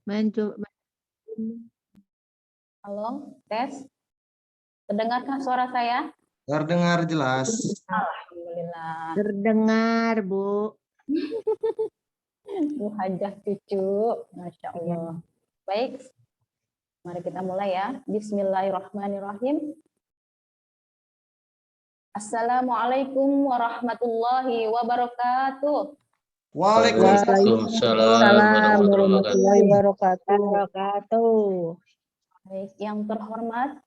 Mencoba. Halo, tes. Terdengarkah suara saya? Terdengar jelas. Alhamdulillah. Terdengar, Bu. Bu Hajah cucu, Masya Allah. Baik, mari kita mulai ya. Bismillahirrahmanirrahim. Assalamualaikum warahmatullahi wabarakatuh. Waalaikumsalam warahmatullahi wabarakatuh. Baik, yang terhormat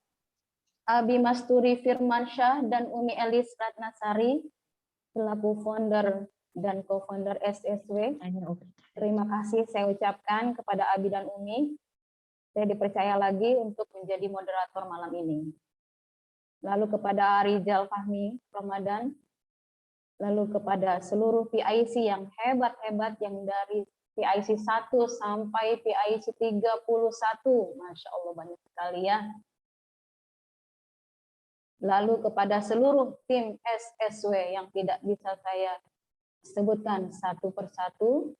Abi Masturi Firmansyah dan Umi Elis Ratnasari selaku founder dan co-founder SSW. Terima kasih saya ucapkan kepada Abi dan Umi. Saya dipercaya lagi untuk menjadi moderator malam ini. Lalu kepada Rizal Fahmi Ramadan, lalu kepada seluruh PIC yang hebat-hebat yang dari PIC 1 sampai PIC 31. Masya Allah banyak sekali ya. Lalu kepada seluruh tim SSW yang tidak bisa saya sebutkan satu persatu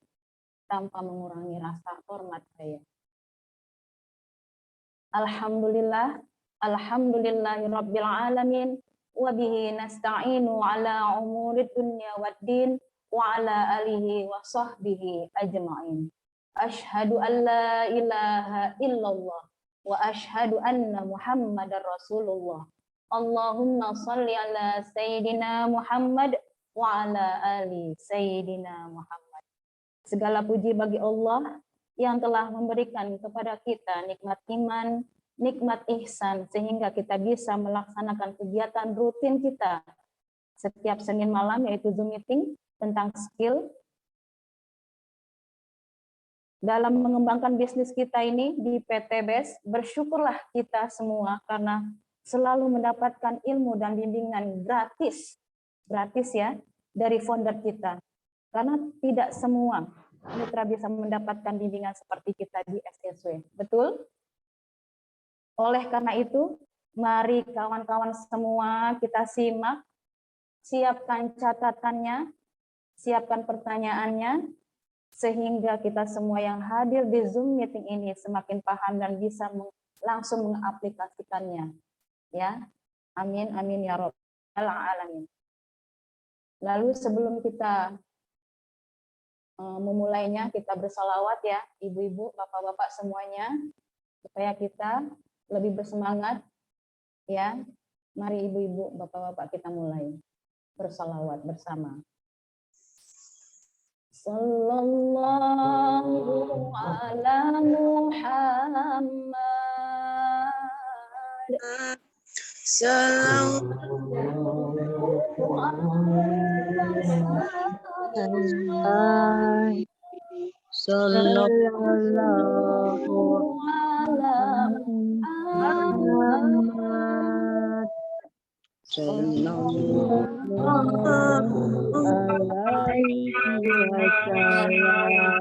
tanpa mengurangi rasa hormat saya. Alhamdulillah, alhamdulillahirabbil alamin wa bihi nasta'inu ala umurid dunya waddin wa ala alihi wa sahbihi ajma'in. Asyhadu an la ilaha illallah wa asyhadu anna Muhammadar Rasulullah. Allahumma shalli ala sayyidina Muhammad wa ala ali sayyidina Muhammad. Segala puji bagi Allah yang telah memberikan kepada kita nikmat iman, nikmat ihsan, sehingga kita bisa melaksanakan kegiatan rutin kita setiap Senin malam, yaitu Zoom meeting tentang skill. Dalam mengembangkan bisnis kita ini di PT BES, bersyukurlah kita semua karena selalu mendapatkan ilmu dan bimbingan gratis ya, dari founder kita. Karena tidak semua mitra bisa mendapatkan bimbingan seperti kita di SSW. Betul? Oleh karena itu, mari kawan-kawan semua kita simak, siapkan catatannya, siapkan pertanyaannya, sehingga kita semua yang hadir di Zoom meeting ini semakin paham dan bisa langsung mengaplikasikannya. Ya, amin, amin ya rabbal alamin. Lalu sebelum kita memulainya, kita bersalawat ya, ibu-ibu, bapak-bapak semuanya, supaya kita lebih bersemangat ya. Mari ibu-ibu, bapak-bapak kita mulai bersalawat bersama. Sallallahu ala Muhammad. Sallallahu Muhammad. Sallallahu alaihi wasallam.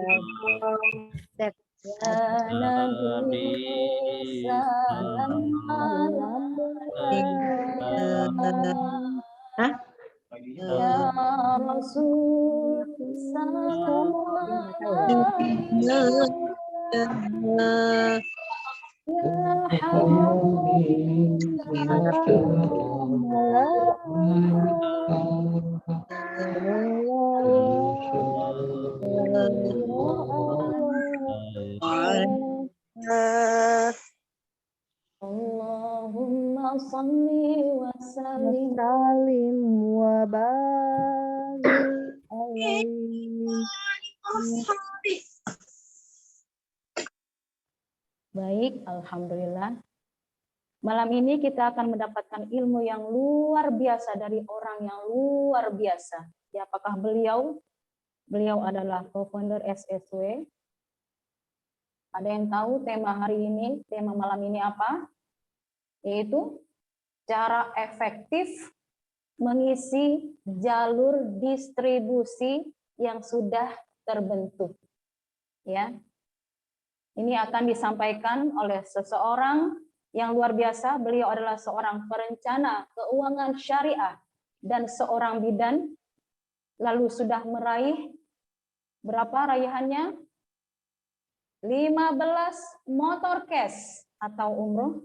Ya Nabi salam alaika. Ya Rasul salam alaika. Ya Habib Allahumma salli wa sallim wa barik alaihi. Baik, alhamdulillah. Malam ini kita akan mendapatkan ilmu yang luar biasa dari orang yang luar biasa. Ya, apakah beliau? Beliau adalah co-founder SSW. Ada yang tahu tema hari ini, tema malam ini apa? Yaitu cara efektif mengisi jalur distribusi yang sudah terbentuk. Ya. Ini akan disampaikan oleh seseorang yang luar biasa. Beliau adalah seorang perencana keuangan syariah dan seorang bidan. Lalu sudah meraih berapa raihannya? 15 motor cash atau umroh,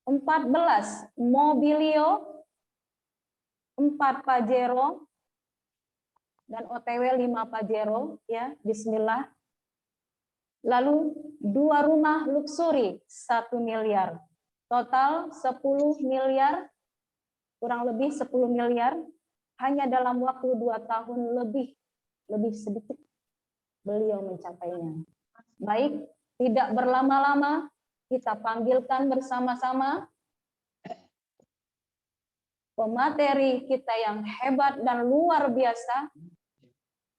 14 mobilio, 4 Pajero, dan OTW 5 Pajero, ya, bismillah. Lalu 2 rumah luksuri 1 miliar. Total 10 miliar, kurang lebih 10 miliar, hanya dalam waktu 2 tahun lebih sedikit beliau mencapainya. Baik, tidak berlama-lama, kita panggilkan bersama-sama pemateri kita yang hebat dan luar biasa,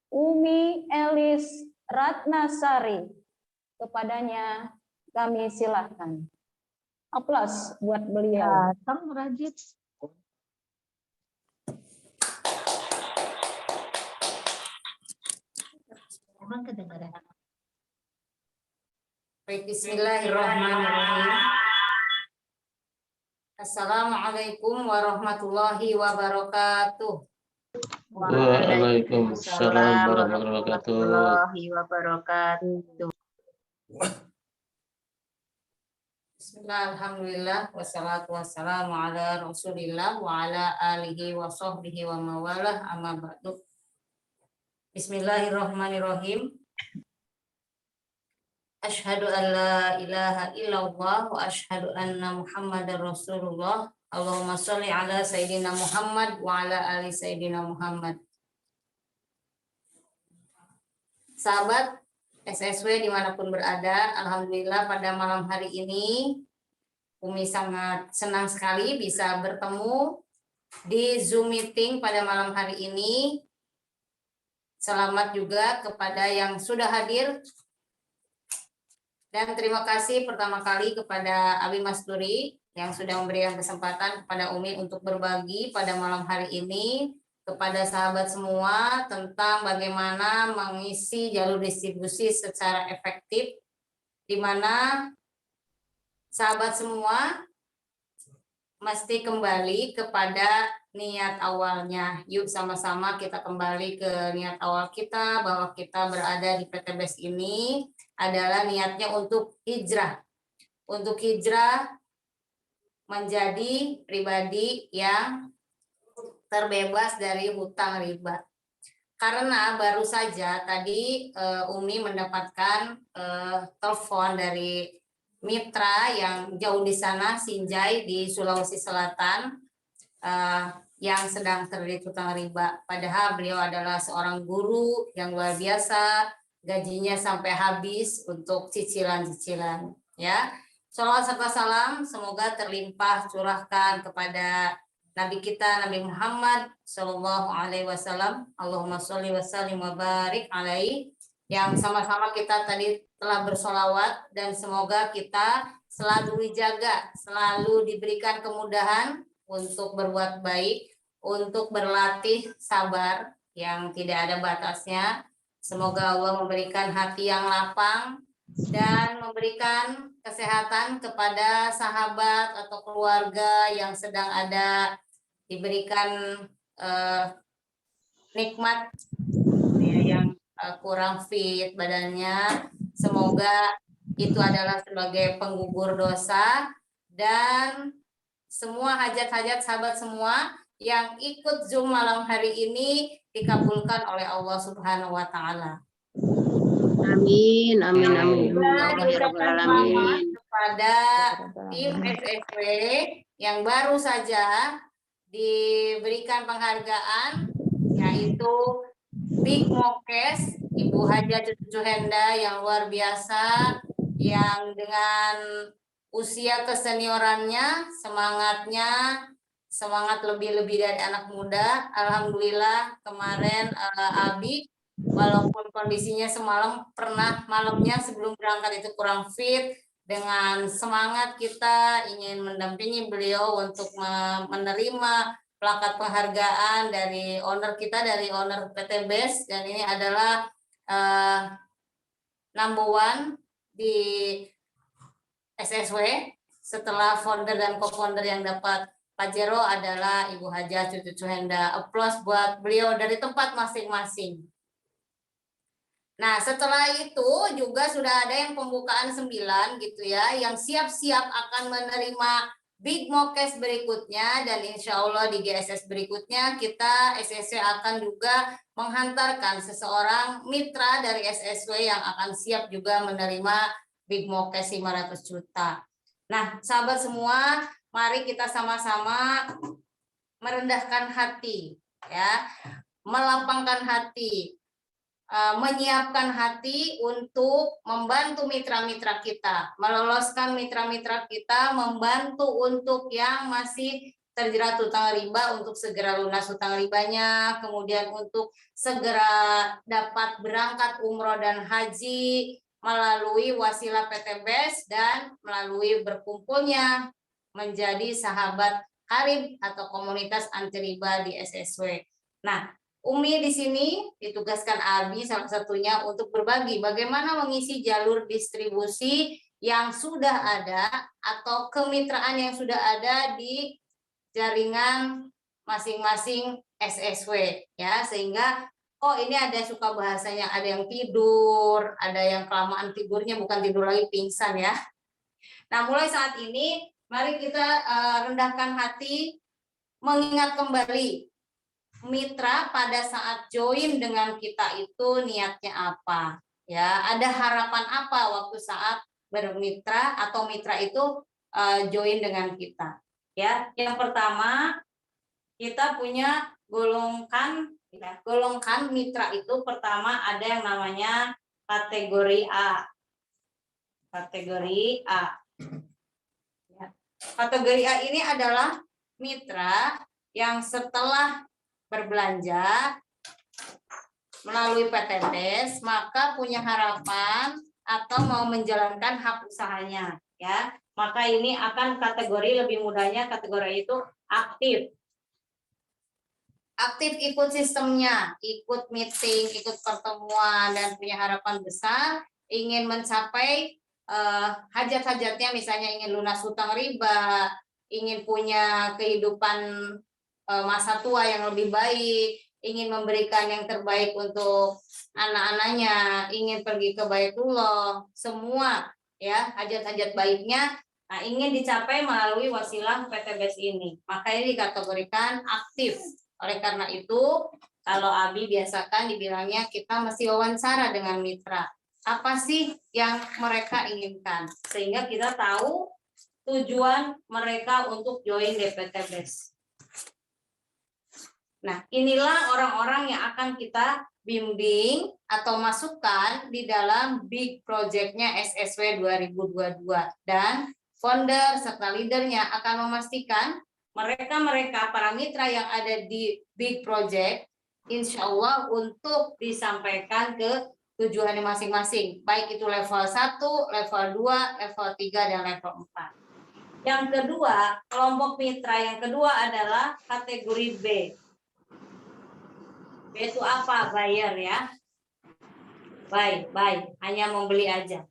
Umi Elis Ratnasari. Kepadanya kami silahkan. Aplaus buat beliau. Datang Rajit. Emang kedengaran. Baik, bismillahirrahmanirrahim. Assalamualaikum warahmatullahi wabarakatuh. Waalaikumsalam warahmatullahi wabarakatuh. Bismillah, alhamdulillah, wassalatu wassalamu ala rasulillah wa ala alihi wa sahbihi wa mawalah, amma ba'du. Bismillahirrahmanirrahim. Asyhadu an la ilaha illallah wa asyhadu anna Muhammadar Rasulullah. Allahumma sholli ala Sayyidina Muhammad wa ala ali Sayyidina Muhammad. Sahabat SSW dimanapun berada, alhamdulillah pada malam hari ini Umi sangat senang sekali bisa bertemu di Zoom meeting pada malam hari ini. Selamat juga kepada yang sudah hadir. Dan terima kasih pertama kali kepada Abi Masturi yang sudah memberikan kesempatan kepada Umi untuk berbagi pada malam hari ini kepada sahabat semua tentang bagaimana mengisi jalur distribusi secara efektif, di mana sahabat semua mesti kembali kepada niat awalnya. Yuk sama-sama kita kembali ke niat awal kita, bahwa kita berada di PTBS ini adalah niatnya untuk hijrah. Untuk hijrah menjadi pribadi yang terbebas dari hutang riba. Karena baru saja tadi Umi mendapatkan telepon dari mitra yang jauh di sana, Sinjai di Sulawesi Selatan, yang sedang terlilit hutang riba. Padahal beliau adalah seorang guru yang luar biasa, gajinya sampai habis untuk cicilan-cicilan. Ya, sholawat serta salam semoga terlimpah curahkan kepada Nabi kita Nabi Muhammad Shallallahu Alaihi Wasallam. Allahumma sholli wa sallim wa barik alaihi. Yang sama-sama kita tadi telah bersolawat, dan semoga kita selalu dijaga, selalu diberikan kemudahan untuk berbuat baik, untuk berlatih sabar yang tidak ada batasnya. Semoga Allah memberikan hati yang lapang dan memberikan kesehatan kepada sahabat atau keluarga yang sedang ada diberikan nikmat yang kurang fit badannya. Semoga itu adalah sebagai penggugur dosa, dan semua hajat-hajat sahabat semua yang ikut Zoom malam hari ini dikabulkan oleh Allah Subhanahu wa taala. Amin, amin, amin. Selamat kepada tim SSW yang baru saja diberikan penghargaan, yaitu Big Mokes, Ibu Haja Cucu Henda yang luar biasa, yang dengan usia keseniorannya, semangatnya, semangat lebih-lebih dari anak muda. Alhamdulillah kemarin Abi, walaupun kondisinya semalam pernah malamnya sebelum berangkat itu kurang fit, dengan semangat kita ingin mendampingi beliau untuk menerima plakat penghargaan dari owner kita, dari owner PTBS, dan ini adalah number one di SSW setelah founder dan co-founder yang dapat Pajero adalah Ibu Haja Cucu Henda. Aplaus buat beliau dari tempat masing-masing. Nah, setelah itu juga sudah ada yang pembukaan 9 gitu ya, yang siap-siap akan menerima Big Mokes berikutnya, dan insya Allah di GSS berikutnya kita SSW akan juga menghantarkan seseorang mitra dari SSW yang akan siap juga menerima Big Mokes 500 juta. Nah, sahabat semua, mari kita sama-sama merendahkan hati, ya, melapangkan hati, menyiapkan hati untuk membantu mitra-mitra kita, meloloskan mitra-mitra kita, membantu untuk yang masih terjerat hutang riba untuk segera lunas hutang ribanya, kemudian untuk segera dapat berangkat umroh dan haji melalui wasilah PTBS dan melalui berkumpulnya menjadi sahabat karib atau komunitas anti riba di SSW. Nah, Umi di sini ditugaskan Abi salah satunya untuk berbagi bagaimana mengisi jalur distribusi yang sudah ada atau kemitraan yang sudah ada di jaringan masing-masing SSW, ya, sehingga ini ada suka bahasanya, ada yang tidur, ada yang kelamaan tidurnya, bukan tidur lagi, pingsan ya. Nah, mulai saat ini mari kita rendahkan hati, mengingat kembali mitra pada saat join dengan kita itu niatnya apa, ya, ada harapan apa waktu saat bermitra atau mitra itu join dengan kita, ya. Yang pertama, kita punya golongkan mitra itu. Pertama ada yang namanya kategori A. Kategori A, ya. Kategori A ini adalah mitra yang setelah berbelanja melalui PTBS maka punya harapan atau mau menjalankan hak usahanya, ya, maka ini akan kategori, lebih mudahnya kategori itu aktif ikut sistemnya, ikut meeting, ikut pertemuan, dan punya harapan besar ingin mencapai hajat-hajatnya, misalnya ingin lunas hutang riba, ingin punya kehidupan masa tua yang lebih baik, ingin memberikan yang terbaik untuk anak-anaknya, ingin pergi ke Baitullah, semua ya hajat-hajat baiknya, nah, ingin dicapai melalui wasilah PTBS ini, maka ini dikategorikan aktif. Oleh karena itu, kalau Abi biasakan dibilangnya kita mesti wawancara dengan mitra, apa sih yang mereka inginkan, sehingga kita tahu tujuan mereka untuk join DPTBS. Nah, inilah orang-orang yang akan kita bimbing atau masukkan di dalam big project-nya SSW 2022. Dan founder serta leadernya akan memastikan mereka para mitra yang ada di big project, insya Allah untuk disampaikan ke tujuannya masing-masing. Baik itu level 1, level 2, level 3, dan level 4. Yang kedua, kelompok mitra yang kedua adalah kategori B. B itu apa? Buyer ya. Buy, hanya membeli aja.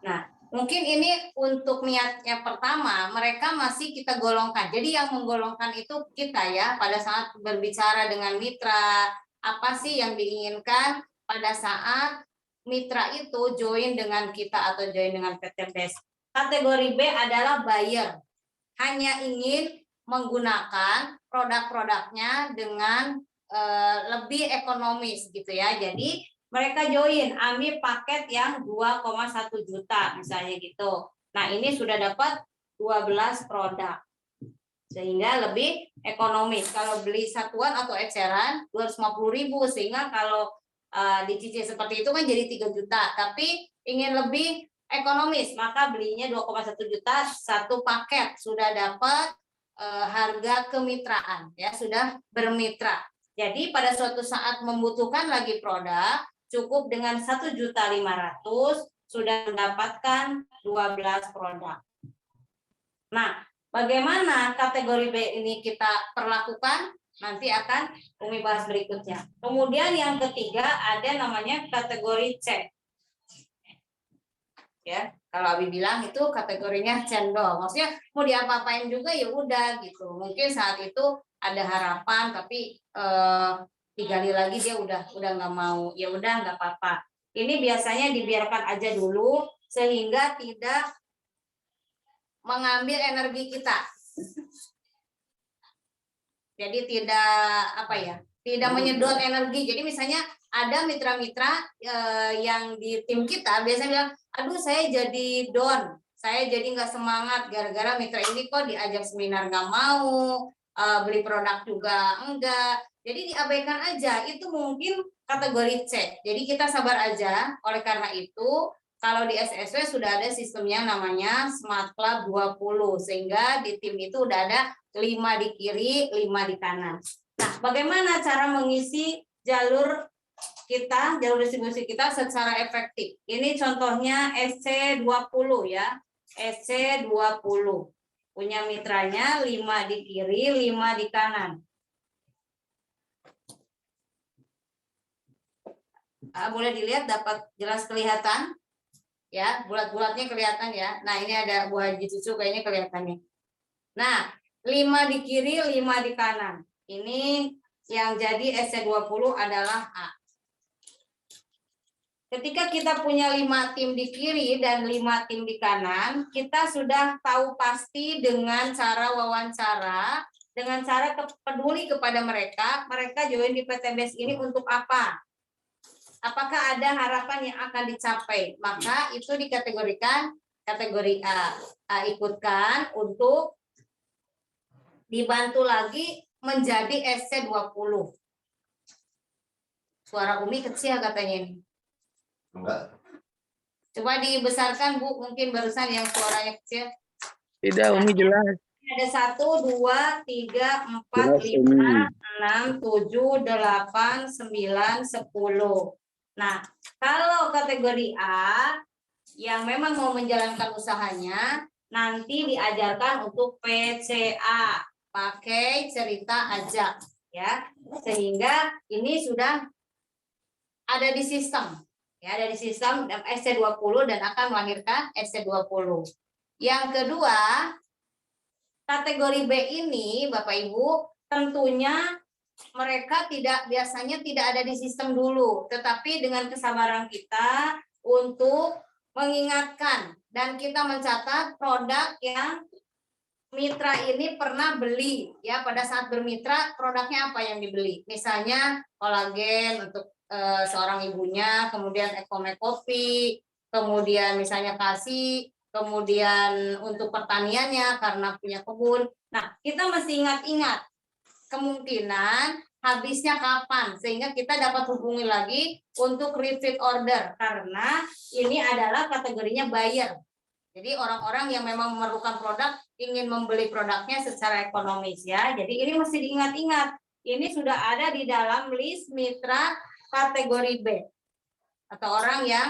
Nah, mungkin ini untuk niatnya pertama, mereka masih kita golongkan. Jadi yang menggolongkan itu kita ya, pada saat berbicara dengan mitra, apa sih yang diinginkan pada saat mitra itu join dengan kita atau join dengan PTBS. Kategori B adalah buyer. Hanya ingin menggunakan produk-produknya dengan lebih ekonomis gitu ya. Jadi mereka join, ambil paket yang 2,1 juta misalnya gitu. Nah, ini sudah dapat 12 produk. Sehingga lebih ekonomis. Kalau beli satuan atau eceran 250.000, sehingga kalau dicicil seperti itu kan jadi 3 juta, tapi ingin lebih ekonomis, maka belinya 2,1 juta satu paket, sudah dapat harga kemitraan ya, sudah bermitra. Jadi pada suatu saat membutuhkan lagi produk, cukup dengan 1.500.000 sudah mendapatkan 12 produk. Nah, bagaimana kategori B ini kita perlakukan? Nanti akan Umi bahas berikutnya. Kemudian yang ketiga ada namanya kategori C. Ya, kalau Abi bilang itu kategorinya cendol, maksudnya mau diapa-apain juga ya udah gitu. Mungkin saat itu ada harapan, tapi digali lagi dia udah nggak mau, ya udah nggak apa-apa. Ini biasanya dibiarkan aja dulu sehingga tidak mengambil energi kita. Jadi tidak menyedot energi. Jadi misalnya ada mitra-mitra yang di tim kita biasanya bilang, aduh saya jadi down, saya jadi nggak semangat gara-gara mitra ini kok diajak seminar nggak mau, beli produk juga enggak. Jadi diabaikan aja, itu mungkin kategori C. Jadi kita sabar aja. Oleh karena itu, kalau di SSW sudah ada sistemnya namanya Smart Club 20, sehingga di tim itu udah ada 5 di kiri, 5 di kanan. Nah, bagaimana cara mengisi jalur kita, jalur distribusi kita secara efektif? Ini contohnya SC20 ya, SC20. Punya mitranya 5 di kiri, 5 di kanan. Boleh dilihat, dapat jelas kelihatan? Ya, bulat-bulatnya kelihatan ya. Nah, ini ada buah haji susu kayaknya kelihatannya. Nah, 5 di kiri, 5 di kanan. Ini yang jadi SC20 adalah A. Ketika kita punya 5 tim di kiri dan 5 tim di kanan, kita sudah tahu pasti dengan cara wawancara, dengan cara peduli kepada mereka join di PTBS ini untuk apa? Apakah ada harapan yang akan dicapai? Maka itu dikategorikan kategori A. Ikutkan untuk dibantu lagi menjadi SC20. Suara Umi kecil katanya ini. Enggak. Coba dibesarkan Bu, mungkin barusan yang suaranya kecil. Tidak, Umi jelas. Ada 1, 2, 3, 4, Jelas, 5, Umi. 6, 7, 8, 9, 10. Nah, kalau kategori A yang memang mau menjalankan usahanya, nanti diajarkan untuk PCA, pakai cerita ajak, ya. Sehingga ini sudah ada di sistem, ya, ada di sistem SC20 dan akan melahirkan SC20. Yang kedua, kategori B ini, Bapak Ibu, tentunya mereka biasanya tidak ada di sistem dulu, tetapi dengan kesabaran kita untuk mengingatkan dan kita mencatat produk yang mitra ini pernah beli, ya, pada saat bermitra produknya apa yang dibeli, misalnya kolagen untuk seorang ibunya, kemudian Ekome Kopi, kemudian misalnya Kasih, kemudian untuk pertaniannya karena punya kebun. Nah, kita mesti ingat-ingat kemungkinan habisnya kapan, sehingga kita dapat hubungi lagi untuk repeat order, karena ini adalah kategorinya buyer. Jadi orang-orang yang memang memerlukan produk ingin membeli produknya secara ekonomis, ya. Jadi ini mesti diingat-ingat. Ini sudah ada di dalam list mitra kategori B atau orang yang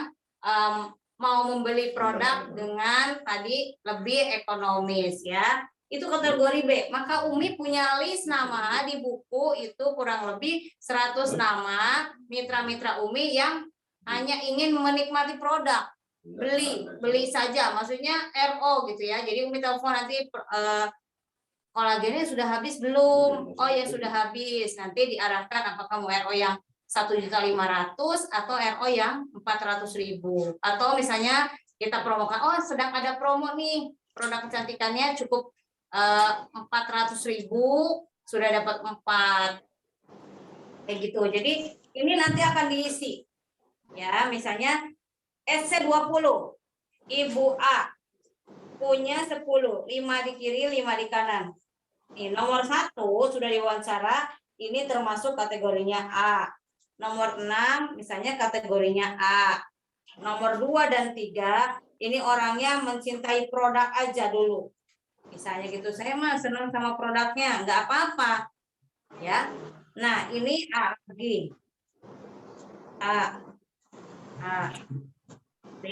mau membeli produk dengan tadi lebih ekonomis, ya. Itu kategori B. Maka Umi punya list nama di buku itu kurang lebih 100 nama mitra-mitra Umi yang hanya ingin menikmati produk. Beli saja, maksudnya RO gitu ya. Jadi Umi telepon nanti kolagennya sudah habis belum? Oh ya sudah habis. Nanti diarahkan apakah mau RO yang 1.500.000 atau RO yang 400.000. Atau misalnya kita promokan, oh sedang ada promo nih, produk kecantikannya cukup 400.000, sudah dapat 4, kayak gitu. Jadi ini nanti akan diisi, ya. Misalnya SC20, Ibu A punya 10, 5 di kiri, 5 di kanan. Ini nomor 1 sudah diwawancara, ini termasuk kategorinya A. Nomor 6 misalnya kategorinya A. Nomor 2 dan 3 ini orangnya mencintai produk aja dulu. Misalnya gitu, saya mah senang sama produknya, nggak apa-apa, ya. Nah, ini A lagi, A, B.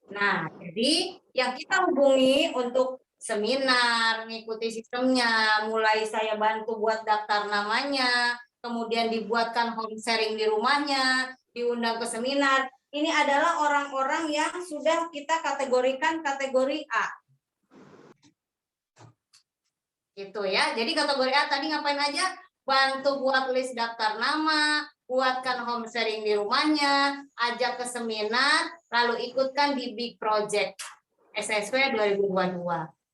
Nah, jadi yang kita hubungi untuk seminar, mengikuti sistemnya, mulai saya bantu buat daftar namanya, kemudian dibuatkan home sharing di rumahnya, diundang ke seminar. Ini adalah orang-orang yang sudah kita kategorikan kategori A. Gitu ya. Jadi kategori A tadi ngapain aja? bantu buat list daftar nama, buatkan home sharing di rumahnya, ajak ke seminar, lalu ikutkan di big project SSW 2022.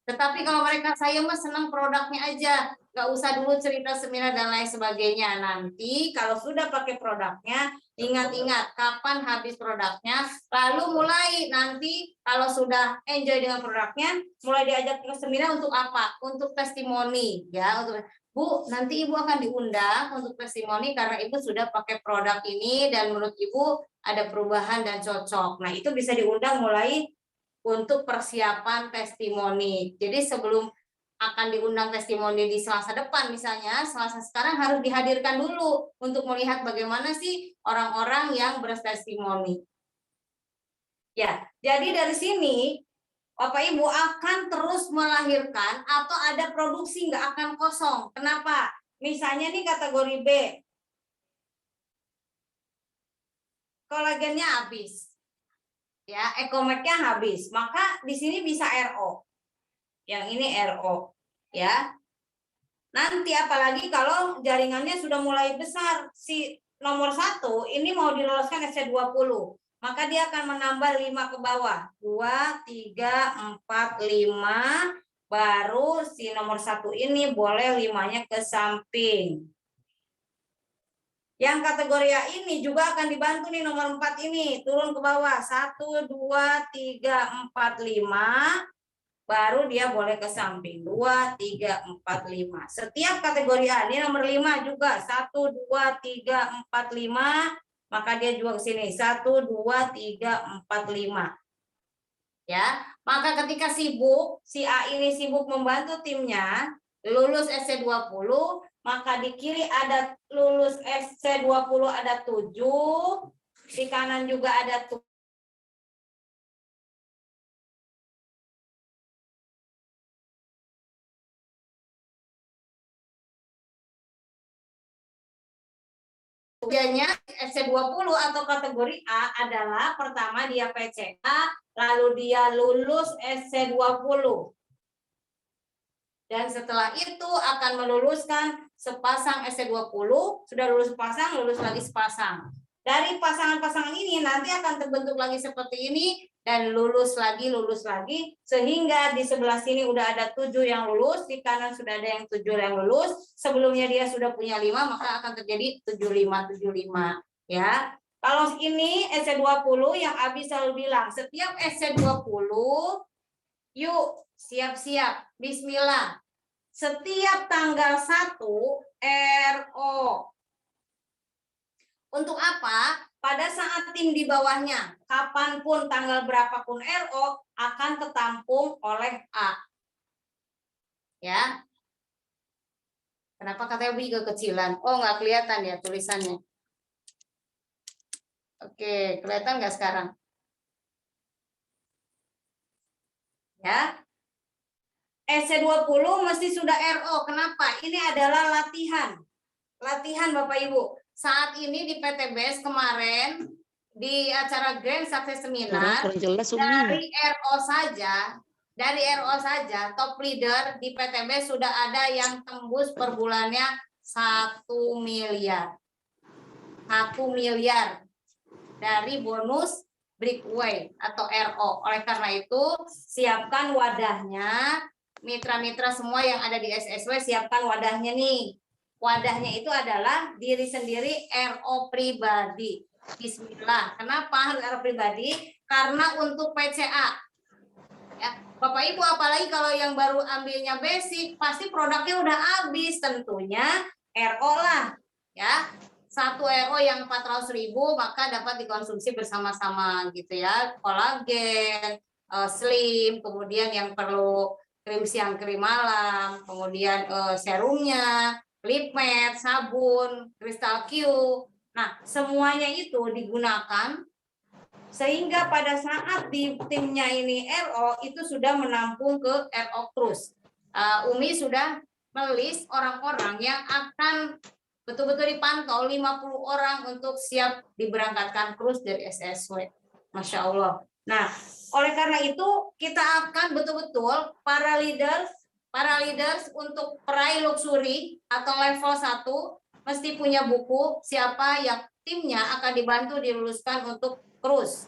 Tetapi kalau mereka saya mah senang produknya aja, nggak usah dulu cerita seminar dan lain sebagainya. Nanti kalau sudah pakai produknya, ingat-ingat kapan habis produknya, lalu mulai nanti kalau sudah enjoy dengan produknya, mulai diajak ke seminar untuk apa? Untuk testimoni, ya. Untuk Bu, nanti Ibu akan diundang untuk testimoni karena Ibu sudah pakai produk ini dan menurut Ibu ada perubahan dan cocok. Nah, itu bisa diundang mulai untuk persiapan testimoni. Jadi sebelum akan diundang testimoni di Selasa depan misalnya, Selasa sekarang harus dihadirkan dulu untuk melihat bagaimana sih orang-orang yang bertestimoni. Ya, jadi dari sini Bapak Ibu akan terus melahirkan atau ada produksi nggak akan kosong. Kenapa? Misalnya nih kategori B, kolagennya habis. Ya, Ecomed-nya habis, maka di sini bisa RO. Yang ini RO, ya. Nanti apalagi kalau jaringannya sudah mulai besar, si nomor 1 ini mau diloloskan SC20, maka dia akan menambah 5 ke bawah. 2, 3, 4, 5, baru si nomor 1 ini boleh 5-nya ke samping. Yang kategori A ini juga akan dibantu nih nomor 4 ini, turun ke bawah 1, 2, 3, 4, 5, baru dia boleh ke samping 2, 3, 4, 5. Setiap kategori A ini nomor 5 juga 1, 2, 3, 4, 5, maka dia juga ke sini 1, 2, 3, 4, 5. Ya, maka ketika sibuk, si A ini sibuk membantu timnya lulus SC20, maka di kiri ada lulus SC20 ada 7, di kanan juga ada 7. Tujuannya SC20 atau kategori A adalah pertama dia PCA, lalu dia lulus SC20. Dan setelah itu akan meluluskan sepasang SC20, sudah lulus sepasang, lulus lagi sepasang. Dari pasangan-pasangan ini nanti akan terbentuk lagi seperti ini dan lulus lagi, sehingga di sebelah sini udah ada 7 yang lulus, di kanan sudah ada yang 7 yang lulus, sebelumnya dia sudah punya 5, maka akan terjadi 75, ya. Kalau ini SC20 yang Abi selalu bilang, setiap SC20, yuk siap-siap, bismillah. Setiap tanggal 1 RO. Untuk apa? Pada saat tim di bawahnya, kapanpun tanggal berapapun RO akan tertampung oleh A. Ya. Kenapa katanya B kekecilan? Oh, nggak kelihatan ya tulisannya. Oke, kelihatan nggak sekarang? Ya. SC20 mesti sudah RO. Kenapa? Ini adalah latihan. Latihan Bapak Ibu. Saat ini di PTBS kemarin di acara Grand Success Seminar dari RO saja top leader di PTBS sudah ada yang tembus per bulannya 1 miliar. 1 miliar dari bonus breakaway atau RO. Oleh karena itu, siapkan wadahnya. Mitra-mitra semua yang ada di SSW, siapkan wadahnya nih. Wadahnya itu adalah diri sendiri RO pribadi. Bismillah. Kenapa harus RO pribadi? Karena untuk PCA. Ya, Bapak Ibu apalagi kalau yang baru ambilnya basic, pasti produknya udah habis, tentunya RO lah. Ya. 1 RO yang 400.000 maka dapat dikonsumsi bersama-sama gitu ya. Kolagen, slim, kemudian yang perlu krim siang, krim malam, kemudian serumnya, lip matte, sabun, kristal Q. Nah, semuanya itu digunakan sehingga pada saat di timnya ini RO itu sudah menampung ke RO Cruise. Umi sudah melis orang-orang yang akan betul-betul dipantau 50 orang untuk siap diberangkatkan cruise dari SSW. Masya Allah. Nah, oleh karena itu kita akan betul-betul para leader para leaders untuk peraih luxury atau level 1 mesti punya buku siapa yang timnya akan dibantu diluluskan untuk cruise.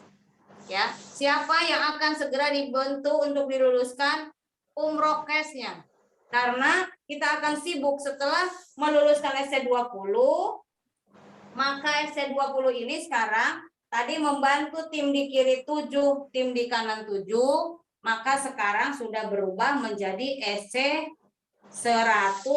Ya, siapa yang akan segera dibantu untuk diluluskan umroh cashnya. Karena kita akan sibuk setelah meluluskan SC20, maka SC20 ini sekarang tadi membantu tim di kiri 7, tim di kanan 7, maka sekarang sudah berubah menjadi SC 150.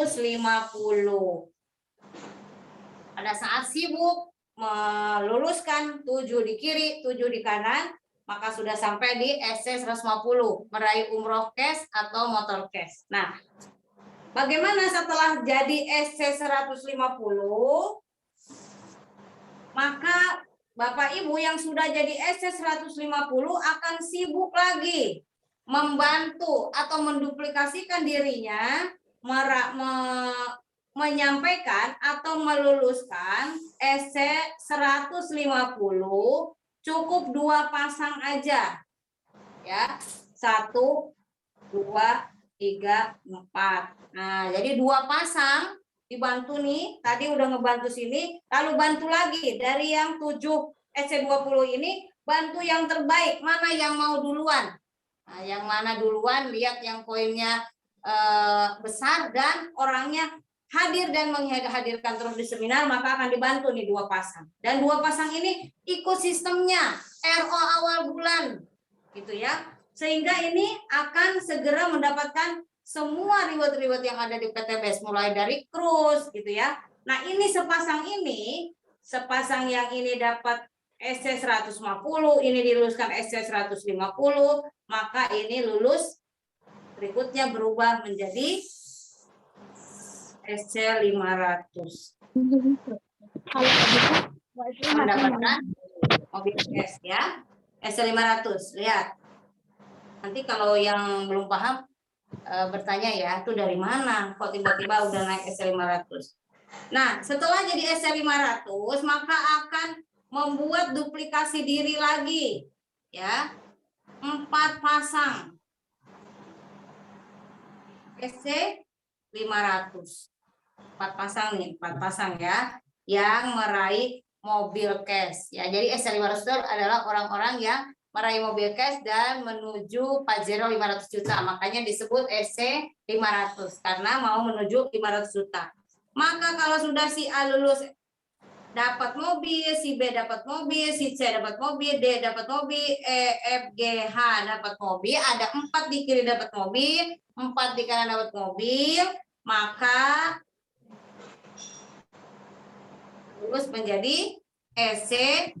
Pada saat sibuk meluluskan 7 di kiri, 7 di kanan, maka sudah sampai di SC 150, meraih umroh cash atau motor cash. Nah, bagaimana setelah jadi SC 150? Maka Bapak Ibu yang sudah jadi SC 150 akan sibuk lagi membantu atau menduplikasikan dirinya menyampaikan atau meluluskan SC 150 cukup 2 pasang aja. Ya. 1 2 3 4. Nah, jadi 2 pasang dibantu nih, tadi udah ngebantu sini, lalu bantu lagi dari yang 7 SC20 ini, bantu yang terbaik, mana yang mau duluan. Nah, yang mana duluan, lihat yang poinnya besar dan orangnya hadir dan menghadirkan terus di seminar, maka akan dibantu nih 2 pasang. Dan 2 pasang ini ikut sistemnya, RO awal bulan, gitu ya. Sehingga ini akan segera mendapatkan semua reward-reward yang ada di PTBS, mulai dari cruise, gitu ya. Nah, ini, sepasang yang ini dapat SC 150, ini diluluskan SC 150, maka ini lulus, berikutnya berubah menjadi SC 500. Mendapatkan mobil cash ya. SC 500, lihat. Nanti kalau yang belum paham bertanya ya, itu dari mana? Kok tiba-tiba udah naik SC 500? Nah, setelah jadi SC 500, maka akan membuat duplikasi diri lagi. Ya. 4 pasang. SC 500. 4 pasang nih, 4 pasang ya, yang meraih mobil cash. Ya, jadi SC 500 itu adalah orang-orang yang meraih mobil cash dan menuju Pajero 500 juta. Makanya disebut SC 500 karena mau menuju 500 juta. Maka kalau sudah si A lulus dapat mobil, si B dapat mobil, si C dapat mobil, D dapat mobil, E, F, G, H dapat mobil, ada 4 di kiri dapat mobil, 4 di kanan dapat mobil, maka lulus menjadi SC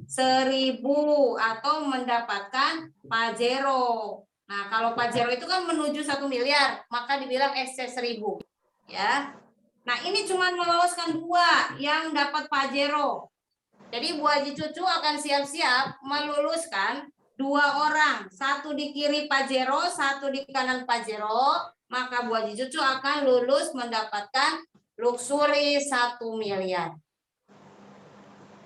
1000 atau mendapatkan Pajero. Nah, kalau Pajero itu kan menuju 1 miliar, maka dibilang SC 1000. Ya. Nah, ini cuma meloloskan 2 yang dapat Pajero. Jadi Bu Haji Cucu akan siap-siap meluluskan 2 orang, 1 di kiri Pajero, 1 di kanan Pajero, maka Bu Haji Cucu akan lulus mendapatkan luxury 1 miliar.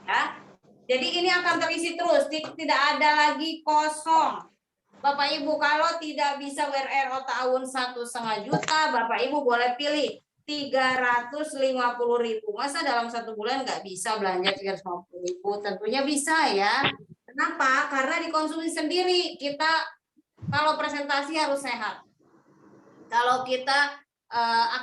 Ya. Jadi ini akan terisi terus, tidak ada lagi kosong. Bapak Ibu kalau tidak bisa WRO tahun 1,5 juta, Bapak Ibu boleh pilih 350.000. Masa dalam 1 bulan nggak bisa belanja 350.000? Tentunya bisa ya. Kenapa? Karena dikonsumsi sendiri. Kita kalau presentasi harus sehat. Kalau kita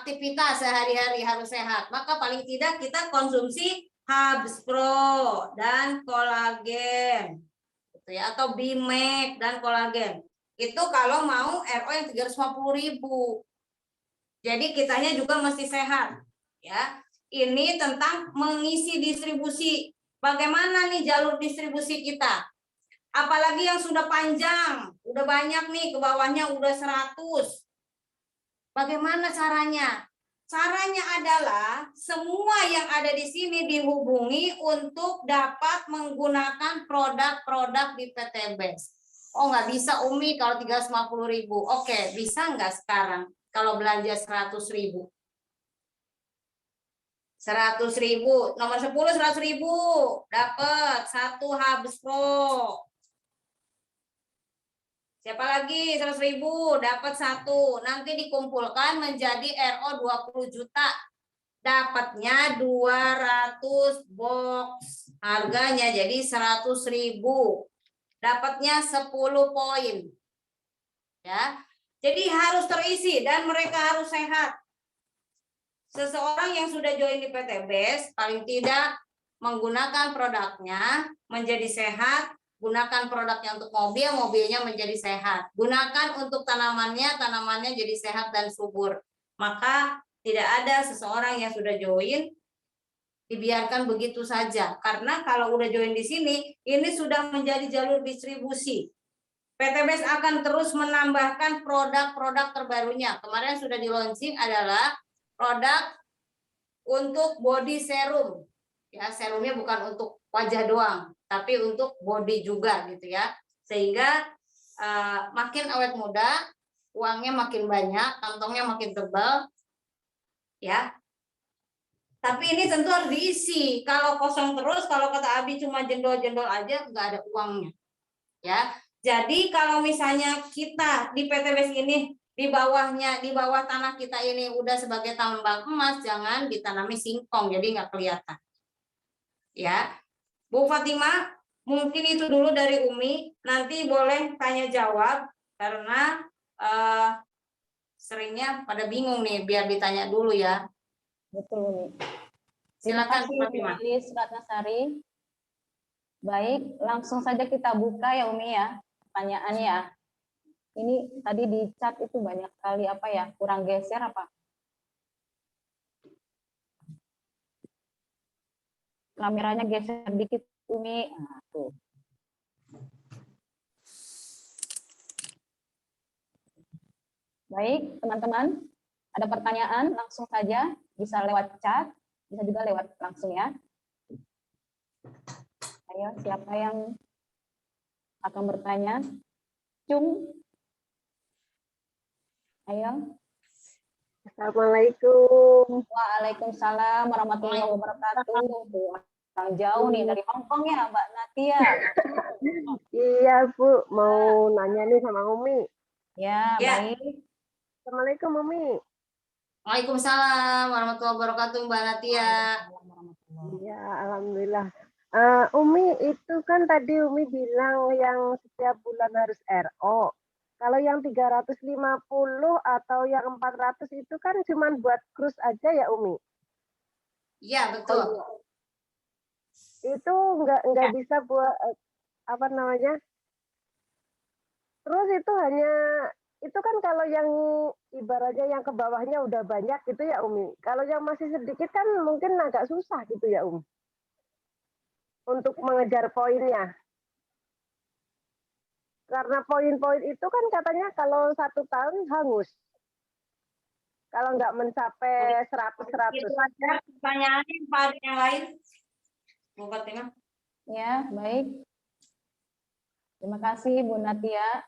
aktivitas sehari-hari harus sehat. Maka paling tidak kita konsumsi Hubs Pro dan kolagen. Gitu ya, atau Bimek dan kolagen. Itu kalau mau RO yang 350.000. Jadi kitanya juga mesti sehat, ya. Ini tentang mengisi distribusi. Bagaimana nih jalur distribusi kita? Apalagi yang sudah panjang, udah banyak nih, ke bawahnya udah 100. Bagaimana caranya? Caranya adalah semua yang ada di sini dihubungi untuk dapat menggunakan produk-produk di PTBS. Oh, nggak bisa Umi kalau 350.000. Oke, bisa nggak sekarang? Kalau belanja 100.000. 100.000, nomor 10 100.000, dapat 1 Hubs Pro. Siapa lagi 100.000 dapat 1. Nanti dikumpulkan menjadi RO 20 juta. Dapatnya 200 box. Harganya jadi 100.000. Dapatnya 10 poin. Ya. Jadi harus terisi dan mereka harus sehat. Seseorang yang sudah join di PTBS paling tidak menggunakan produknya menjadi sehat, gunakan produknya untuk mobil, mobilnya menjadi sehat. Gunakan untuk tanamannya, tanamannya jadi sehat dan subur. Maka tidak ada seseorang yang sudah join dibiarkan begitu saja. Karena kalau udah join di sini, ini sudah menjadi jalur distribusi. PTBS akan terus menambahkan produk-produk terbarunya. Kemarin sudah di launching adalah produk untuk body serum. Ya, serumnya bukan untuk wajah doang, tapi untuk body juga gitu ya. Sehingga makin awet muda, uangnya makin banyak, kantongnya makin tebal. Ya. Tapi ini tentu harus diisi. Kalau kosong terus, kalau kata Abi cuma jendol-jendol aja, nggak ada uangnya. Ya. Jadi kalau misalnya kita di PTBS ini di bawah tanah kita ini udah sebagai tambang emas, jangan ditanami singkong, jadi nggak kelihatan. Ya, Bu Fatimah, mungkin itu dulu dari Umi. Nanti boleh tanya jawab karena seringnya pada bingung nih, biar ditanya dulu ya. Betul, Umi. Terima Silakan kasih, Bu Fatimah. Umi Ratnasari. Baik, langsung saja kita buka ya Umi ya, pertanyaannya ya. Ini tadi di chat itu banyak kali apa ya, kurang geser apa? Kameranya geser dikit Umi. Nah, tuh. Baik, teman-teman, ada pertanyaan langsung saja, bisa lewat chat, bisa juga lewat langsung ya. Ayo, siapa yang akan bertanya? Cung. Ayo. Assalamualaikum. Waalaikumsalam warahmatullahi wabarakatuh. Orang jauh nih dari Hongkong ya, Mbak Natia. Iya, Bu. Mau nanya nih sama Umi. Ya, Ya. baik. Assalamualaikum, Umi. Waalaikumsalam warahmatullahi wabarakatuh, Mbak Natia. Iya, alhamdulillah. Umi, itu kan tadi Umi bilang yang setiap bulan harus RO. Kalau yang 350 atau yang 400 itu kan cuma buat cruise aja ya, Umi? Iya, betul. Itu nggak bisa buat apa namanya? Terus itu hanya itu kan kalau yang ibaratnya yang ke bawahnya udah banyak gitu ya Umi. Kalau yang masih sedikit kan mungkin agak susah gitu ya Umi. Untuk mengejar poinnya. Karena poin-poin itu kan katanya kalau 1 tahun hangus. Kalau nggak mencapai 100. Itu aja pertanyaannya, Pak, ada yang lain? Bu Fatimah. Ya, baik. Terima kasih Bu Natia.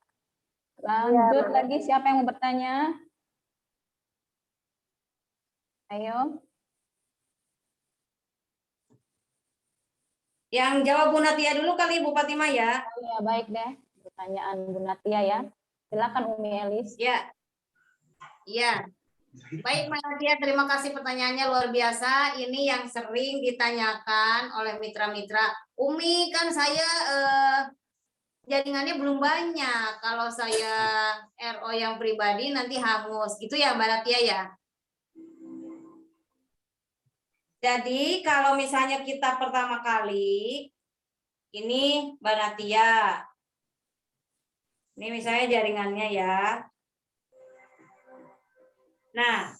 Lanjut Ya, lagi, siapa yang mau bertanya? Ayo. Yang jawab Bu Natia dulu kali Bu Fatimah ya. Ya, baik deh. Pertanyaan Bu Natia ya. Silakan Umi Elis. Ya. Ya. Baik, Mbak Natia, terima kasih pertanyaannya luar biasa. Ini yang sering ditanyakan oleh mitra-mitra. Umi, kan saya jaringannya belum banyak. Kalau saya RO yang pribadi nanti hangus. Gitu ya, Mbak Natia ya? Jadi, kalau misalnya kita pertama kali, ini Mbak Natia. Ini misalnya jaringannya ya. Nah,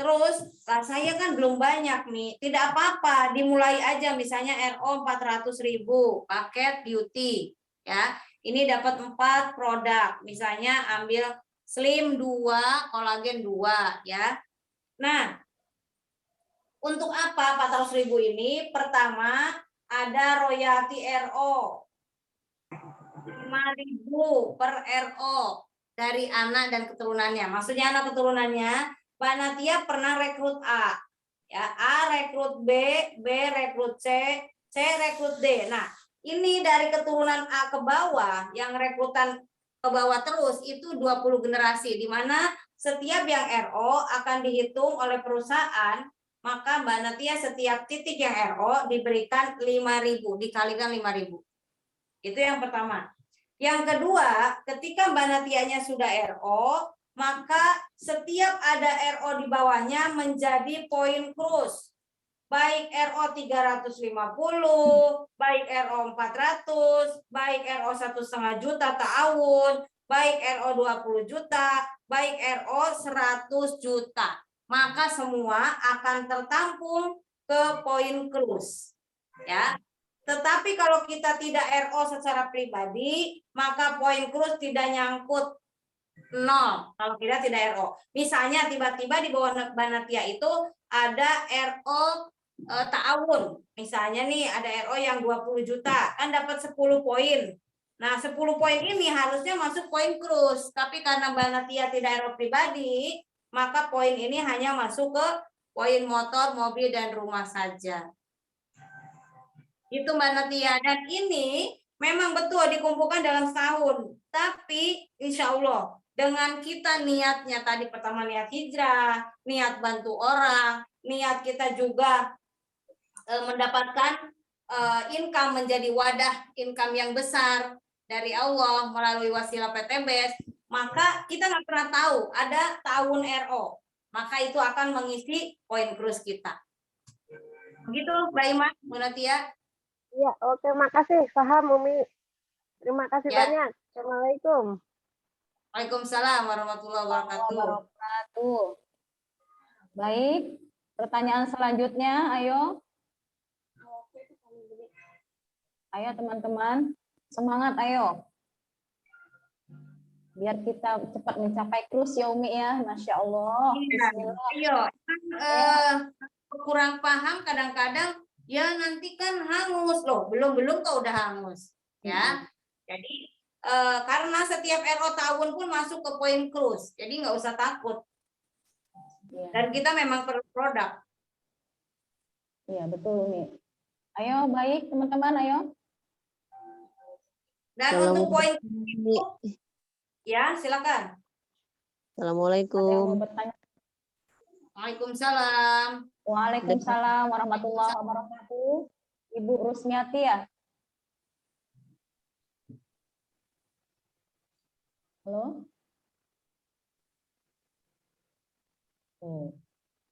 terus saya kan belum banyak nih. Tidak apa-apa, dimulai aja misalnya RO 400.000 paket beauty ya. Ini dapat 4 produk. Misalnya ambil Slim 2, kolagen 2 ya. Nah, untuk apa 400.000 ini? Pertama, ada royalti RO. 5.000 per RO. Dari anak dan keturunannya. Maksudnya anak keturunannya, Mbak Natia pernah rekrut A. Ya, A rekrut B, B rekrut C, C rekrut D. Nah, ini dari keturunan A ke bawah yang rekrutan ke bawah terus, itu 20 generasi, di mana setiap yang RO akan dihitung oleh perusahaan, maka Mbak Natia setiap titik yang RO diberikan 5.000, dikalikan 5.000. Itu yang pertama. Yang kedua, ketika Mbak Natianya sudah RO, maka setiap ada RO di bawahnya menjadi poin krus. Baik RO 350, baik RO 400, baik RO 1,5 juta tahun, baik RO 20 juta, baik RO 100 juta. Maka semua akan tertampung ke poin krus. Ya. Tetapi kalau kita tidak RO secara pribadi, maka poin krus tidak nyangkut 0 kalau kita tidak RO. Misalnya tiba-tiba di bawah Mbak Natia itu ada RO tahun. Misalnya nih ada RO yang 20 juta, kan dapat 10 poin. Nah, 10 poin ini harusnya masuk poin krus, tapi karena Mbak Natia tidak RO pribadi, maka poin ini hanya masuk ke poin motor, mobil, dan rumah saja. Itu Mbak Natia, dan ini memang betul dikumpulkan dalam setahun, tapi insya Allah dengan kita niatnya tadi, pertama niat hijrah, niat bantu orang, niat kita juga mendapatkan income, menjadi wadah income yang besar dari Allah melalui wasilah PTBS, maka kita nggak pernah tahu ada tahun RO, maka itu akan mengisi poin krus kita. Begitu Mbak Ima, Bu Natia. Ya, oke, makasih. Paham, Umi. Terima kasih Ya. banyak. Assalamualaikum. Waalaikumsalam warahmatullahi wabarakatuh. Baik, pertanyaan selanjutnya, ayo. Ayo teman-teman, semangat ayo. Biar kita cepat mencapai krus ya Umi ya, Masya Allah. Bismillah. Iya, kurang paham kadang-kadang, ya nanti kan hangus loh, belum kok udah hangus. Ya, jadi karena setiap RO tahun pun masuk ke poin krus, jadi nggak usah takut. Iya. Dan kita memang perlu produk. Iya betul Umi. Ayo baik teman-teman, ayo. Dan untuk poin itu, ya silakan. Ada yang mau Assalamualaikum. bertanya? Waalaikumsalam. Waalaikumsalam warahmatullahi wabarakatuh. Ibu Rusmiati ya? Halo?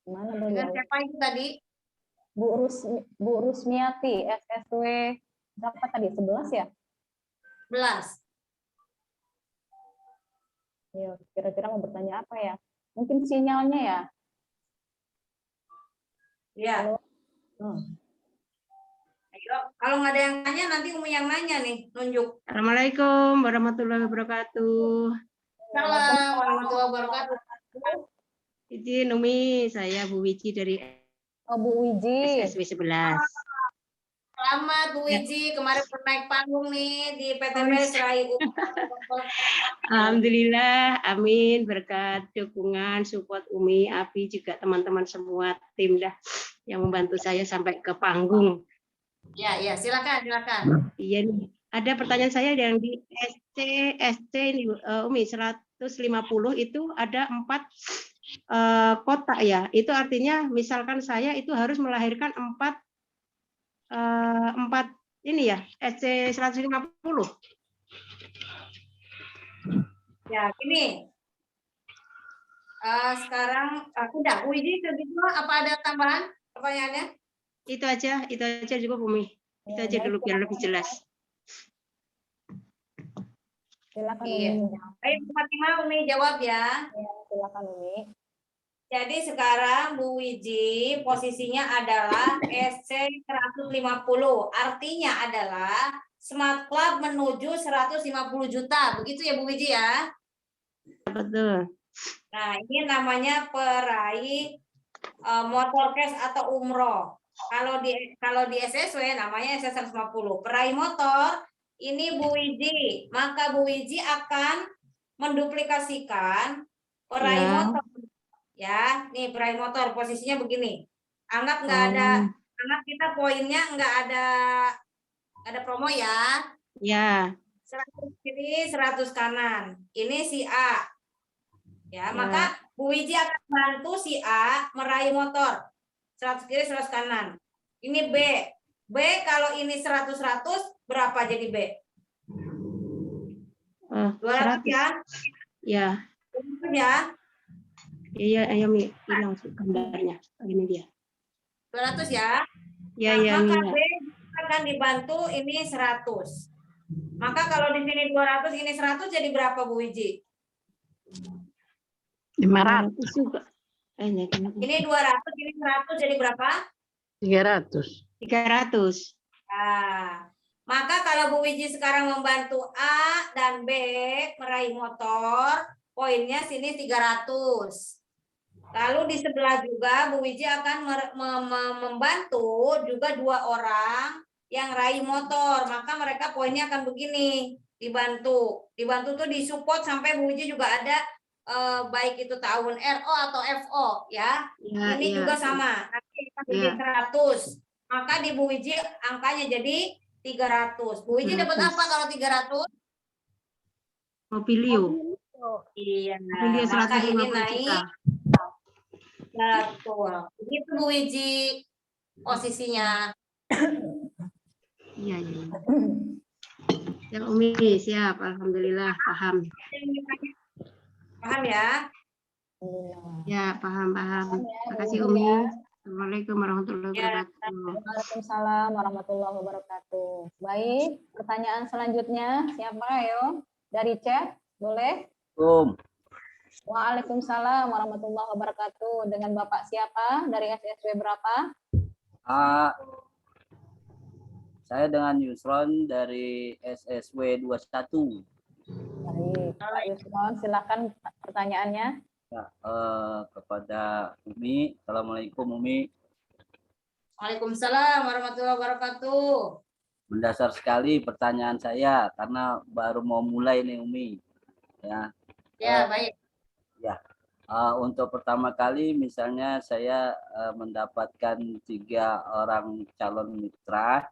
Mana Dengan beliau? siapa itu tadi? Bu Rusmiati, SSW berapa tadi? 11 ya? 11. Ya, kira-kira mau bertanya apa ya? Mungkin sinyalnya ya? Ya. Halo? Ayo, kalau nggak ada yang nanya, nanti Umi yang nanya nih, nunjuk. Assalamualaikum warahmatullahi wabarakatuh. Salam warahmatullahi wabarakatuh. Izin Umi, saya Bu Wiji dari Oh, Bu Wiji. SSW 11. Selamat Bu Wiji, kemarin pernah naik panggung nih di PTBS Rai. Alhamdulillah, amin. Berkat dukungan, support Umi, Abi, juga teman-teman semua tim dah yang membantu saya sampai ke panggung. Ya, silakan. Iya nih, ada pertanyaan saya yang di SC ini Umi 150 itu ada 4 kotak ya. Itu artinya misalkan saya itu harus melahirkan 4 ini ya, SC 150. Ya, gini. Sekarang udah, Widi segitu apa ada tambahan pertanyaannya? Itu aja cukup Umi. Itu aja dulu biar lebih jelas. Silakan Iya. Umi. Baik, Bu Fatimah, Umi jawab ya. Silakan Umi. Jadi sekarang Bu Wiji posisinya adalah SC 150. Artinya adalah Smart Club menuju 150 juta. Begitu ya Bu Wiji ya? Betul. Nah, ini namanya peraih motor cash atau umroh. Kalau di SSW namanya SC 150. Peraih motor ini Bu Wiji. Maka Bu Wiji akan menduplikasikan peraih motor. Ya, nih peraih motor posisinya begini. Anggap nggak ada, anggap kita poinnya nggak ada promo ya. Ya. 100 kiri, 100 kanan. Ini si A. Ya, maka Bu Wiji akan bantu si A meraih motor. 100 kiri, 100 kanan. Ini B. B kalau ini 100-100, berapa jadi B? 200 ya? Ya. 200 ya? Iya, ayo Mi, hilang gambarnya. Ini dia. 200 ya? Ya, Nah, ya, maka Mi. B akan dibantu ini 100. Maka kalau di sini 200, ini 100, jadi berapa Bu Wiji? 500, juga. Ini 200, ini 100, jadi berapa? 300. 300. Nah, maka kalau Bu Wiji sekarang membantu A dan B meraih motor, poinnya sini 300. Lalu di sebelah juga Bu Wiji akan membantu juga 2 orang yang raih motor, maka mereka poinnya akan begini, dibantu. Dibantu tuh disupport sampai Bu Wiji juga ada baik itu tahun RO atau FO ya. Ya, Ini ya, juga ya. sama. Nanti akan jadi 100. Maka di Bu Wiji angkanya jadi 300. Bu Wiji dapat 300. apa kalau 300? Mobilio. Iya. Mobilio Maka ini 150 naik. juta. Betul. Begitu Bu Wiji posisinya. Iya, iya. Ya, Umi, siap. Alhamdulillah, paham. Paham ya? Ya, paham. Terima kasih, Bu Umi. ya. Assalamualaikum warahmatullahi Ya. wabarakatuh. Waalaikumsalam warahmatullahi wabarakatuh. Baik, pertanyaan selanjutnya siapa ayo? Dari chat, boleh? Waalaikumsalam warahmatullahi wabarakatuh. Dengan Bapak siapa? Dari SSW berapa? Saya dengan Yusron dari SSW 21. Baik, Pak Yusron, silakan pertanyaannya. Ya, kepada Umi, Assalamualaikum Umi. Waalaikumsalam warahmatullahi wabarakatuh. Mendasar sekali pertanyaan saya karena baru mau mulai nih Umi. Ya. Ya, baik. Ya. Untuk pertama kali misalnya saya mendapatkan 3 orang calon mitra,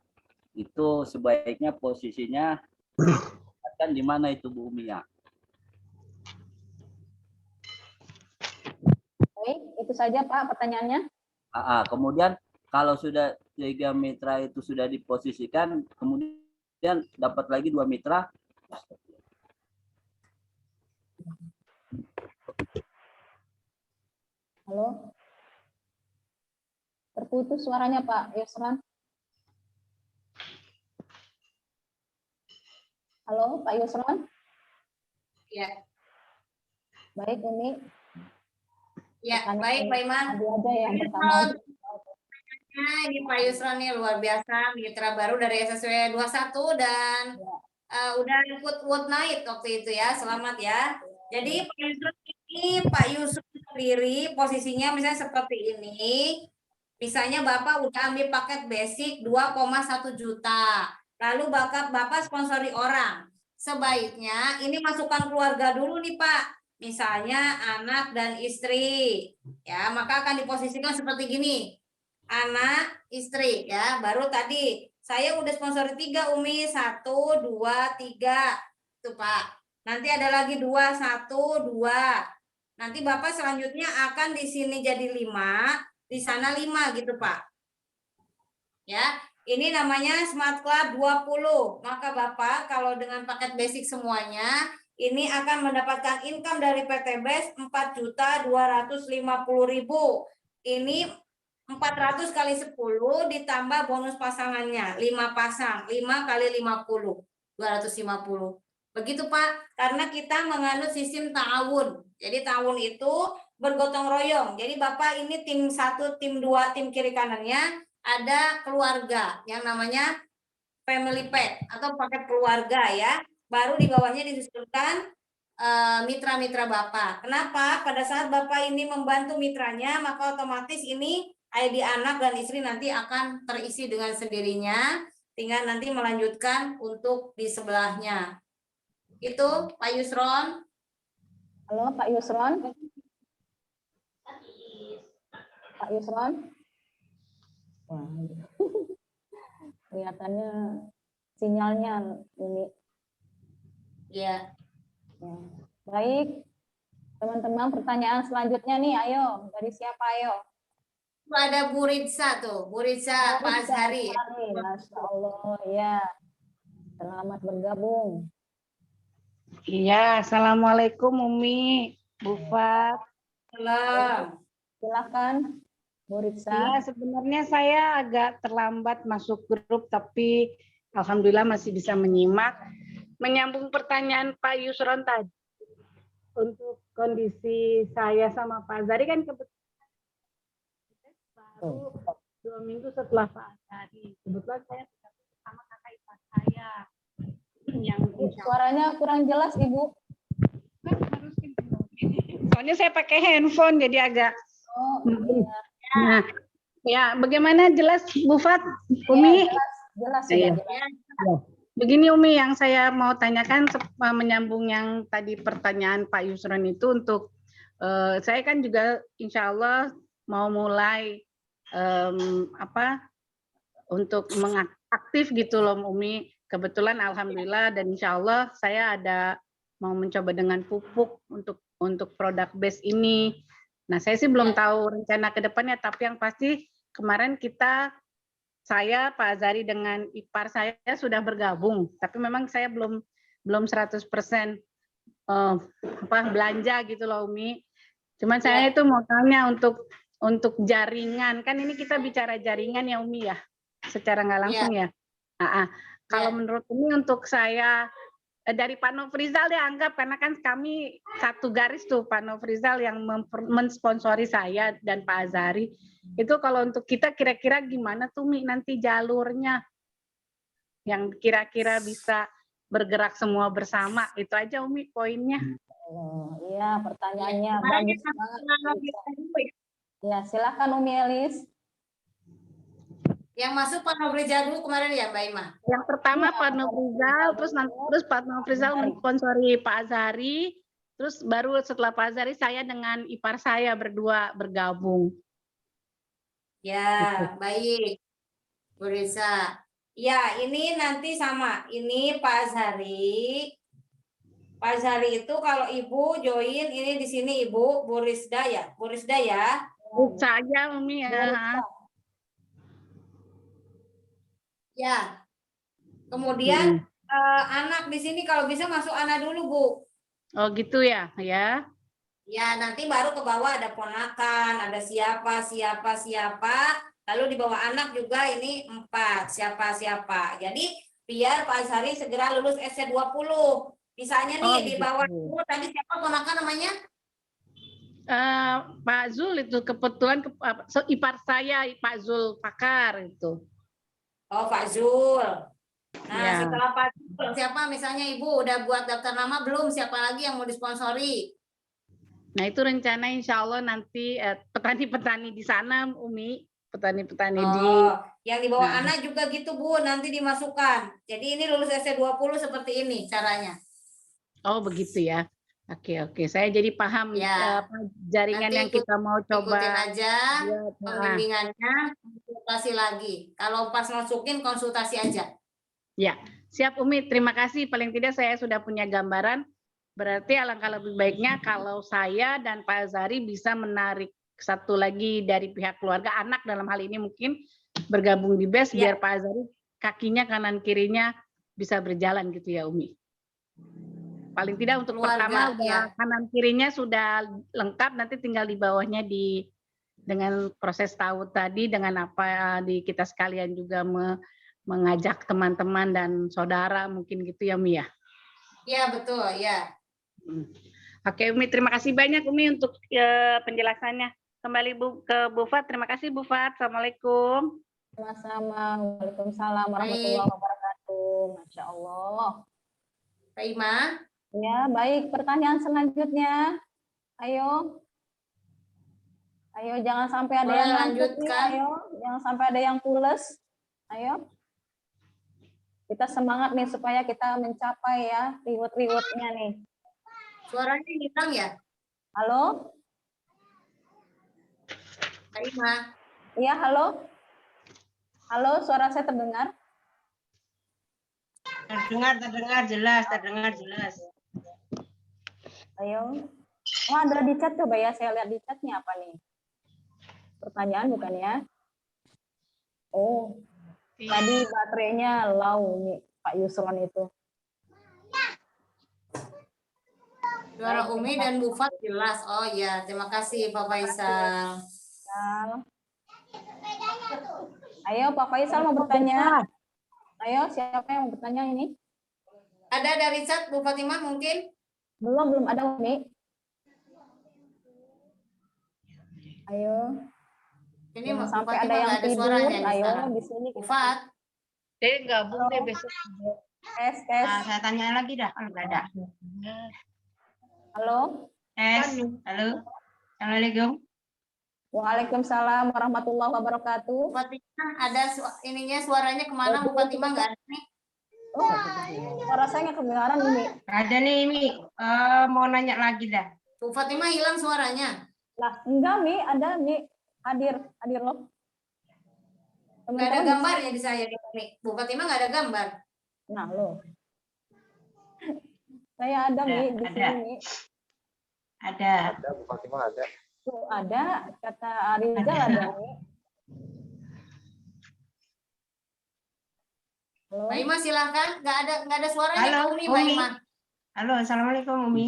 itu sebaiknya posisinya akan di mana itu Bu Umi ya? Baik, itu saja Pak pertanyaannya. Kemudian kalau sudah 3 mitra itu sudah diposisikan, kemudian dapat lagi 2 mitra. Halo? Terputus suaranya Pak Yusron. Halo Pak Yusron? Ya. Baik, Umi. Ya, baik Pak Iman. Adi aja yang pertama. Nah, ini Pak Yusron nih luar biasa, mitra baru dari SSW 21 dan udah ikut World Night waktu itu ya. Selamat ya. Jadi Pak Yusron ini Pak Yusuf sendiri posisinya misalnya seperti ini. Misalnya Bapak udah ambil paket basic 2,1 juta. Lalu Bapak sponsori orang. Sebaiknya ini masukkan keluarga dulu nih Pak. Misalnya anak dan istri. Ya, maka akan diposisikan seperti gini. Anak, istri ya. Baru tadi saya udah sponsori 3 Umi, 1, 2, 3. Tuh Pak. Nanti ada lagi 2, 1, 2. Nanti Bapak selanjutnya akan di sini jadi 5, di sana 5 gitu Pak. Ya, ini namanya Smart Club 20. Maka Bapak kalau dengan paket basic semuanya, ini akan mendapatkan income dari PT BES 4.250.000. Ini 400 kali 10 ditambah bonus pasangannya 5 pasang, 5 kali 50, 250. Begitu Pak, karena kita menganut sistem ta'awun. Jadi ta'awun itu bergotong royong. Jadi Bapak ini tim 1, tim 2, tim kiri kanannya ada keluarga yang namanya family pack atau paket keluarga ya. Baru di bawahnya disusulkan mitra-mitra Bapak. Kenapa? Pada saat Bapak ini membantu mitranya, maka otomatis ini ID anak dan istri nanti akan terisi dengan sendirinya, tinggal nanti melanjutkan untuk di sebelahnya. Itu Pak Yusron. Halo Pak Yusron. Pak Yusron. Kelihatannya sinyalnya ini Ya. Ya. Baik, teman-teman, pertanyaan selanjutnya nih, ayo. Dari siapa, ayo? Ada Bu Ritsa tuh, Bu Ritsa Pak Azhari. Masya Allah, ya. Selamat bergabung. Iya, assalamualaikum Umi, Bu Fat. Salam. Silakan, Bu Ritsa. Iya, sebenarnya saya agak terlambat masuk grup, tapi alhamdulillah masih bisa menyimak. Menyambung pertanyaan Pak Yusron tadi, untuk kondisi saya sama Pak Azhari kan kebetulan baru 2 minggu setelah Pak Azhari. Kebetulan saya bergabung sama kakak ipar saya yang Suaranya kurang jelas, Ibu. kan harus soalnya saya pakai handphone jadi agak. Oh, iya. Nah, ya bagaimana jelas Bu Fat, Umi? Ya, jelas, Iya. sudah jelas. Begini Umi, yang saya mau tanyakan menyambung yang tadi pertanyaan Pak Yusron itu untuk saya kan juga insya Allah mau mulai untuk mengaktif gitu loh Umi. Kebetulan alhamdulillah dan insya Allah saya ada mau mencoba dengan pupuk untuk produk base ini. Nah saya sih belum tahu rencana ke depannya, tapi yang pasti kemarin saya Pak Azhari dengan ipar saya sudah bergabung, tapi memang saya belum 100% belanja gitu loh Umi. Cuman saya itu mau tanya untuk jaringan, kan ini kita bicara jaringan ya Umi ya, secara nggak langsung ya. Kalau menurut Umi untuk saya dari Pak Nofrizal ya anggap, karena kan kami satu garis tuh, Pak Nofrizal yang mensponsori saya dan Pak Azhari. Itu kalau untuk kita kira-kira gimana tuh Mi nanti jalurnya yang kira-kira bisa bergerak semua bersama, itu aja Umi poinnya. Oh, iya, pertanyaannya bagus banget. Ya, silakan Umi Elis. Yang masuk Pak Nofrizal dulu kemarin ya Mbak Ima? Yang pertama Pak Nofrizal, terus Pak Nofrizal mensponsori Pak Azhari, terus baru setelah Pak Azhari saya dengan ipar saya berdua bergabung. Ya, baik. Bu Risa. Ya, ini nanti sama. Ini Pak Azhari. Pak Azhari itu kalau Ibu join, ini di sini Ibu, Bu Rizda ya? Bu Rizda ya? Saja Umi ya. Ya. Kemudian anak di sini kalau bisa masuk anak dulu, Bu. Oh gitu ya, ya. Ya, nanti baru ke bawah ada ponakan, ada siapa. Lalu di bawah anak juga ini 4, siapa. Jadi biar Pak Azhari segera lulus SC20. Misalnya nih di bawah itu tadi siapa ponakan namanya? Pak Zul itu kebetulan ipar saya, Pak Zul Pakar itu. Oh, Pak Zul. Nah, Ya. setelah Pak Zul, siapa misalnya Ibu udah buat daftar nama belum? Siapa lagi yang mau disponsori? Nah, itu rencana insya Allah nanti petani-petani di sana, Umi. Petani-petani yang di bawah anak juga gitu, Bu. Nanti dimasukkan. Jadi ini lulus SC20 seperti ini caranya. Oh, begitu ya. Oke. Saya jadi paham jaringan nanti yang kita mau coba. Ikutin aja pembimbingannya, konsultasi lagi. Kalau pas masukin konsultasi aja. Ya, siap Umi. Terima kasih. Paling tidak saya sudah punya gambaran. Berarti alangkah lebih baiknya kalau saya dan Pak Azhari bisa menarik satu lagi dari pihak keluarga, anak dalam hal ini mungkin bergabung di BES biar Pak Azhari kakinya kanan kirinya bisa berjalan gitu ya Umi. Paling tidak untuk pertama kanan kirinya sudah lengkap, nanti tinggal di bawahnya dengan proses tahu tadi, dengan apa kita sekalian juga mengajak teman-teman dan saudara mungkin gitu ya Umi ya. Iya betul ya. Oke Umi, terima kasih banyak Umi untuk penjelasannya. Kembali ke Bu Fat, terima kasih Bu Fat. Assalamualaikum. Sama-sama. Waalaikumsalam warahmatullahi wabarakatuh. Masya Allah. Kak Ima. Ya, baik. Pertanyaan selanjutnya. Ayo, jangan sampai ada yang lanjutkan. Ayo, jangan sampai ada yang pules. Ayo. Kita semangat nih supaya kita mencapai ya reward-rewardnya nih. Suaranya hilang ya? Halo? Kak Ima. Iya, halo? Halo, suara saya terdengar? Terdengar jelas, terdengar jelas. Ayo. Oh, ada di chat, coba ya, saya lihat di chatnya apa nih? Pertanyaan bukan ya? Oh, tadi baterainya low nih, Pak Yusron itu. Suara Umi dan Bu Fat jelas. Oh ya, terima kasih Pak Faisal. Ayo, Pak Faisal mau bertanya. Ayo, siapa yang mau bertanya ini? Ada dari chat Bu Fatimah mungkin? Belum ada, Umi. Ayo. Ini Jangan Bu sampai ada Fatimah yang nggak ada tidur. suaranya nih Ayo, sekarang. di sini. Bu Fat, Gabung deh besok. Tes. Saya tanya lagi dah kalau nggak ada. Halo. Halo. Assalamualaikum. Waalaikumsalam warahmatullahi wabarakatuh. Bu Fatimah ada ininya suaranya kemana Bu Fatimah nggak ada nih? Oh, suara saya nggak kedengaran, Umi. Ada nih, Mi. Mau nanya lagi dah. Bu Fatimah hilang suaranya. Lah, enggak, Mi. Ada, Mi. Hadir loh. Nggak ada gambarnya di saya nih. Bu Fatimah nggak ada gambar. Nah, loh. Saya ada, Mi, di ada. sini, Mi. Ada. Ada, Bu Fatimah ada. Tuh, ada. Kata Arizal ada, Mi. Halo. Mbak Ima silahkan. Nggak ada suaranya Halo, Umi, Mbak Umi. Ima. Halo, Assalamualaikum, Umi.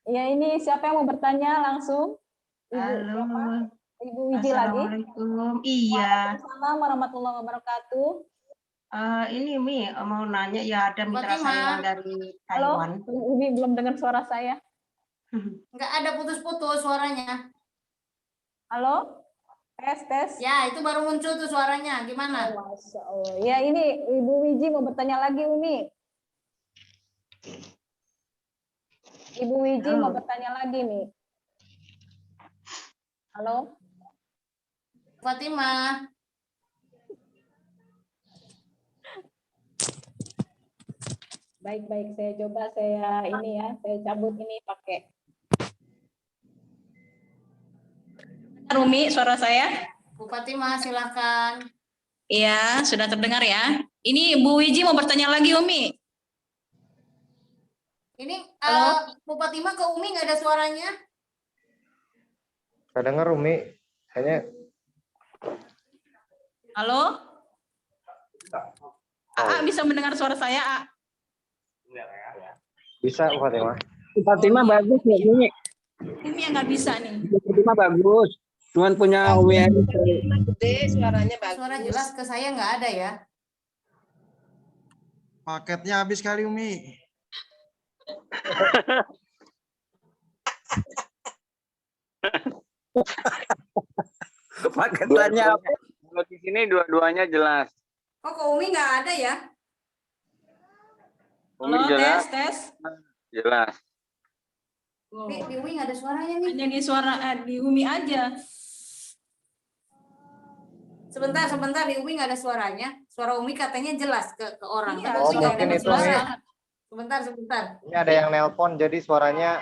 Ya, ini siapa yang mau bertanya langsung? Ibu Halo. siapa? Ibu Wiji lagi. Assalamualaikum. Iya. Waalaikumsalam warahmatullahi wabarakatuh. Ini Mi mau nanya, ya ada mitra Fatimah. saya yang dari Halo, Taiwan. Umi belum dengar suara saya. Nggak ada putus-putus suaranya. Halo, tes. Ya, itu baru muncul tuh suaranya. Gimana? Oh, Masya Allah. Ya, ini Ibu Wiji mau bertanya lagi, Umi. Ibu Wiji Halo. mau bertanya lagi nih. Halo, Fatimah. baik. Saya coba saya cabut ini pakai. Umi, suara saya? Bu Fatimah, silakan. Iya, sudah terdengar ya. Ini Bu Wiji mau bertanya lagi, Umi. Ini Halo? Bu Fatimah ke Umi nggak ada suaranya? Nggak dengar, Umi. Kayaknya Halo? Aa bisa mendengar suara saya, A? bisa, Bu Fatimah. Fatimah bagus nih, Umi. Umi yang nggak bisa nih. Fatimah bagus. Cuman punya Umi aja. Suaranya bagus. Suara jelas ke saya nggak ada ya. Paketnya habis kali, Umi. Paketannya apa? Kalau di sini dua-duanya jelas. Oh, ke Umi nggak ada ya? Umi Halo, jelas, tes. jelas. Di Umi nggak ada suaranya nih. Hanya di suara di Umi aja. Sebentar, di Umi nggak ada suaranya. Suara Umi katanya jelas ke orang. Iya, Tapi Oh, Umi nggak mungkin ada itu, suara. Mi. Sebentar. Ini ada yang nelpon, jadi suaranya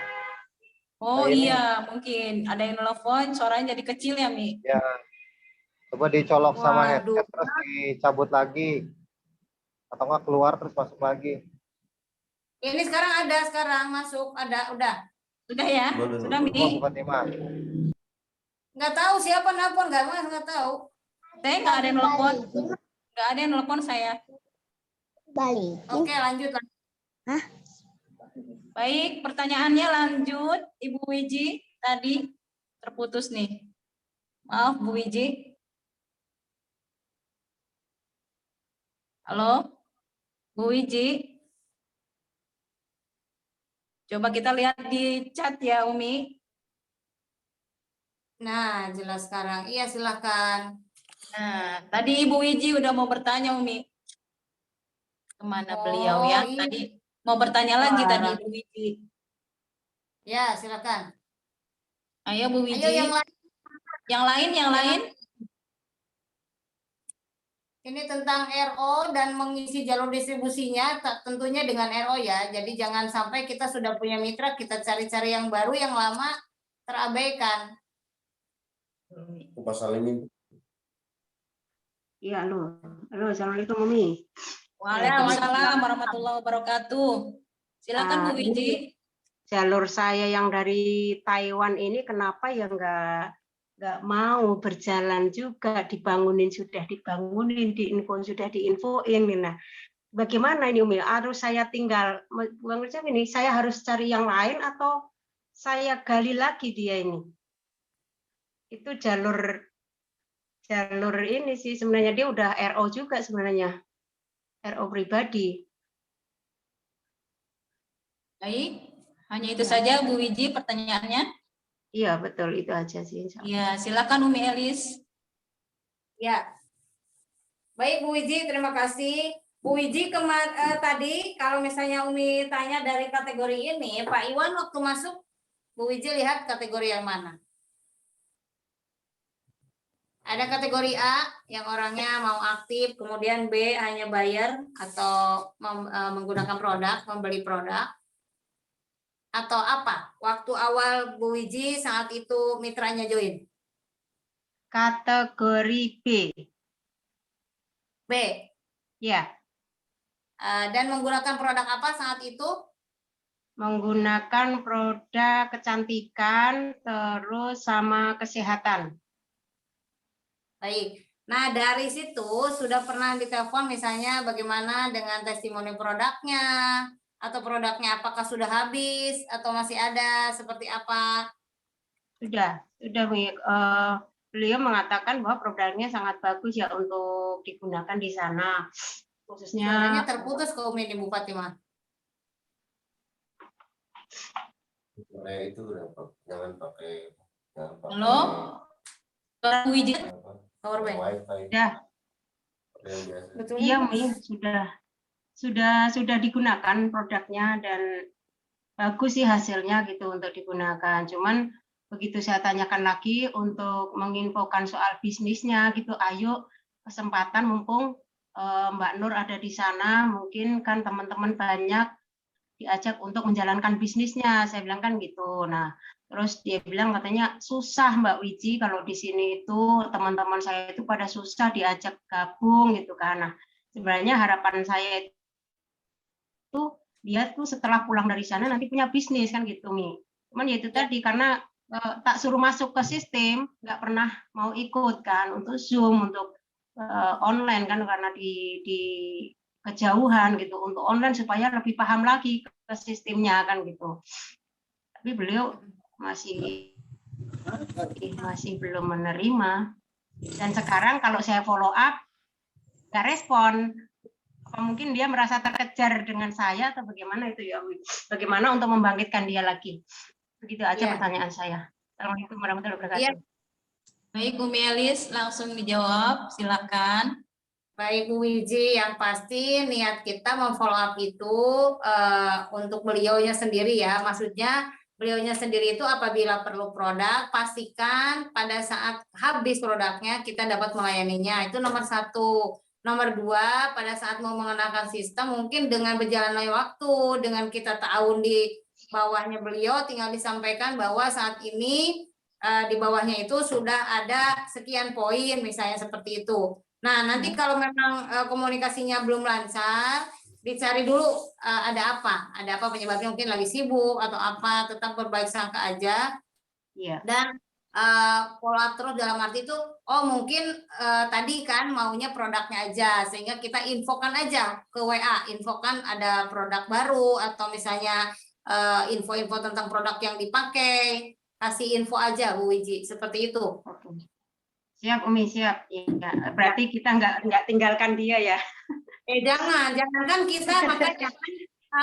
Oh Kayak ini. iya, mungkin ada yang nelfon, suaranya jadi kecil ya, Mi. ya coba dicolok sama Waduh. headset terus dicabut lagi. Atau nggak keluar terus masuk lagi. Ini sekarang masuk ada udah. Sudah ya? Sudah, Oh, Bu Mi? Fatimah. Nggak tahu siapa nelpon nggak tahu. Saya nggak ada yang nelfon. Nggak ada yang nelfon saya. Oke, lanjut. Baik, pertanyaannya lanjut. Ibu Wiji tadi terputus nih. Maaf, Bu Wiji. Halo, Bu Wiji. Coba kita lihat di chat ya, Umi. Nah, jelas sekarang. Iya, silakan. Nah, tadi Ibu Wiji udah mau bertanya, Umi. Kemana beliau ya? iya. Tadi mau bertanya lagi Wah. tadi Ibu Wiji. Ya, silakan. Ayo Bu Wiji. Ayo yang lain. Yang lain. Ini tentang RO dan mengisi jalur distribusinya tentunya dengan RO ya. Jadi jangan sampai kita sudah punya mitra, kita cari-cari yang baru, yang lama terabaikan. Iya, halo. Halo, Assalamualaikum Umi. Waalaikumsalam warahmatullahi wabarakatuh. Silakan Bu Ini Wiji. jalur saya yang dari Taiwan ini kenapa ya nggak mau berjalan juga, sudah dibangunin, sudah diinfoin. Nah, bagaimana ini Umi? Harus saya tinggal, menurut saya ini saya harus cari yang lain atau saya gali lagi dia ini? Itu jalur ini sih sebenarnya dia udah RO juga sebenarnya, RO pribadi. Baik, hanya itu saja Bu Wiji pertanyaannya. Iya betul, itu aja sih. Ya, silakan Umi Elis. Ya, baik Bu Wiji, terima kasih. Bu Wiji tadi kalau misalnya Umi tanya dari kategori ini, Pak Iwan waktu masuk, Bu Wiji lihat kategori yang mana? Ada kategori A yang orangnya mau aktif, kemudian B hanya bayar atau menggunakan produk, membeli produk. Atau apa? Waktu awal Bu Wiji saat itu mitranya join. Kategori B. B. Ya. Dan menggunakan produk apa saat itu? Menggunakan produk kecantikan, terus sama kesehatan. Baik. Nah, dari situ sudah pernah ditelepon misalnya bagaimana dengan testimoni produknya, atau produknya apakah sudah habis atau masih ada, seperti apa? Sudah beliau mengatakan bahwa produknya sangat bagus ya untuk digunakan di sana. Khususnya suaranya terputus ke Umi di Bu Fatimah. Itu jangan pakai Halo? Suara Bu Wiji? Powerbank. Ya. Betul. Iya, Mi, sudah digunakan produknya dan bagus sih hasilnya gitu untuk digunakan. Cuman begitu saya tanyakan lagi untuk menginfokan soal bisnisnya gitu, ayo kesempatan mumpung Mbak Nur ada di sana, mungkin kan teman-teman banyak diajak untuk menjalankan bisnisnya. Saya bilang kan gitu. Nah, terus dia bilang katanya susah Mbak Wiji kalau di sini itu teman-teman saya itu pada susah diajak gabung gitu kan. Nah, sebenarnya harapan saya itu dia tuh setelah pulang dari sana nanti punya bisnis kan gitu Mi. Cuman ya itu tadi karena tak suruh masuk ke sistem, nggak pernah mau ikut kan untuk Zoom, untuk online kan karena di kejauhan gitu, untuk online supaya lebih paham lagi ke sistemnya kan gitu. Tapi beliau masih belum menerima. Dan sekarang kalau saya follow up nggak respon, apa mungkin dia merasa terkejar dengan saya atau bagaimana itu ya? Bagaimana untuk membangkitkan dia lagi? Begitu aja pertanyaan saya. Assalamualaikum warahmatullahi wabarakatuh. Baik, Bu Elis langsung dijawab, silakan. Baik Bu Wiji, yang pasti niat kita memfollow up itu untuk beliaunya sendiri ya. Maksudnya beliaunya sendiri itu apabila perlu produk, pastikan pada saat habis produknya kita dapat melayaninya. Itu nomor 1. Nomor 2, pada saat mau mengenalkan sistem, mungkin dengan berjalannya waktu, dengan kita tahun di bawahnya beliau, tinggal disampaikan bahwa saat ini di bawahnya itu sudah ada sekian poin, misalnya seperti itu. Nah, nanti kalau memang komunikasinya belum lancar, dicari dulu ada apa penyebabnya, mungkin lagi sibuk atau apa, tetap berbaik sangka aja. Iya. Dan pola terus dalam arti itu, oh mungkin tadi kan maunya produknya aja, sehingga kita infokan aja ke WA, infokan ada produk baru atau misalnya info-info tentang produk yang dipakai, kasih info aja Bu Wiji, seperti itu. Siap Umi, siap. Ya, berarti kita nggak tinggalkan dia ya. Jangan kan kita, makanya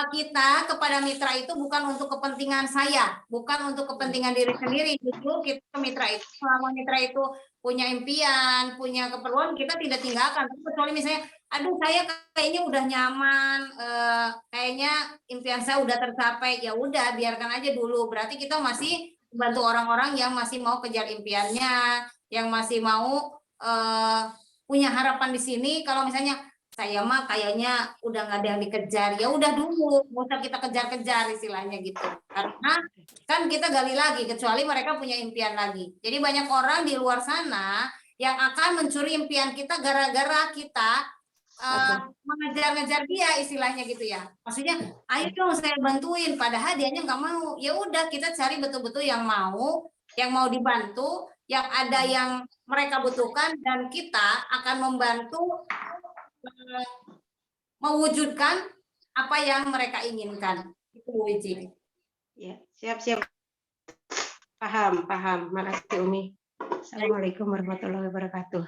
kita kepada mitra itu bukan untuk kepentingan saya, bukan untuk kepentingan diri sendiri. Justru kita mitra itu, selama mitra itu punya impian, punya keperluan, kita tidak tinggalkan. Kecuali misalnya, aduh saya kayaknya udah nyaman, kayaknya impian saya udah tercapai, ya udah biarkan aja dulu. Berarti kita masih bantu orang-orang yang masih mau kejar impiannya, yang masih mau punya harapan di sini. Kalau misalnya saya mah kayaknya udah nggak ada yang dikejar, ya udah dulu, nggak usah kita kejar-kejar istilahnya gitu. Karena kan kita gali lagi, kecuali mereka punya impian lagi. Jadi banyak orang di luar sana yang akan mencuri impian kita gara-gara kita mengejar-ngejar dia, istilahnya gitu ya. Maksudnya, ayo dong saya bantuin, padahal dianya nggak mau. Ya udah, kita cari betul-betul yang mau dibantu, yang ada yang mereka butuhkan, dan kita akan membantu mewujudkan apa yang mereka inginkan. Itu Wiji. Ya, siap-siap. Paham. Makasih Umi. Assalamualaikum warahmatullahi wabarakatuh.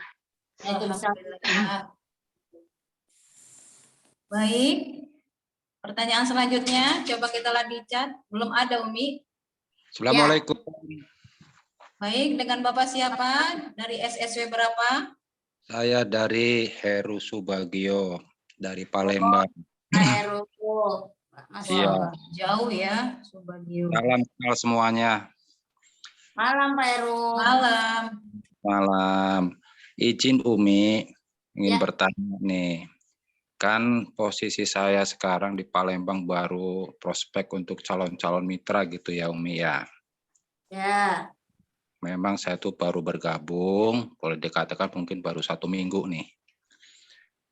Waalaikumsalam. Baik, pertanyaan selanjutnya coba kita lihat di chat. Belum ada Umi. Assalamualaikum. Baik, dengan Bapak siapa? Dari SSW berapa? Saya dari Heru Subagio dari Palembang. Heru. Iya. Jauh ya, Subagio. Salam kenal semuanya. Malam Pak Heru. Malam. Izin Umi ingin bertanya nih. Kan posisi saya sekarang di Palembang baru prospek untuk calon-calon mitra gitu ya Umi ya. Ya. Memang saya tuh baru bergabung, boleh dikatakan mungkin baru 1 minggu nih.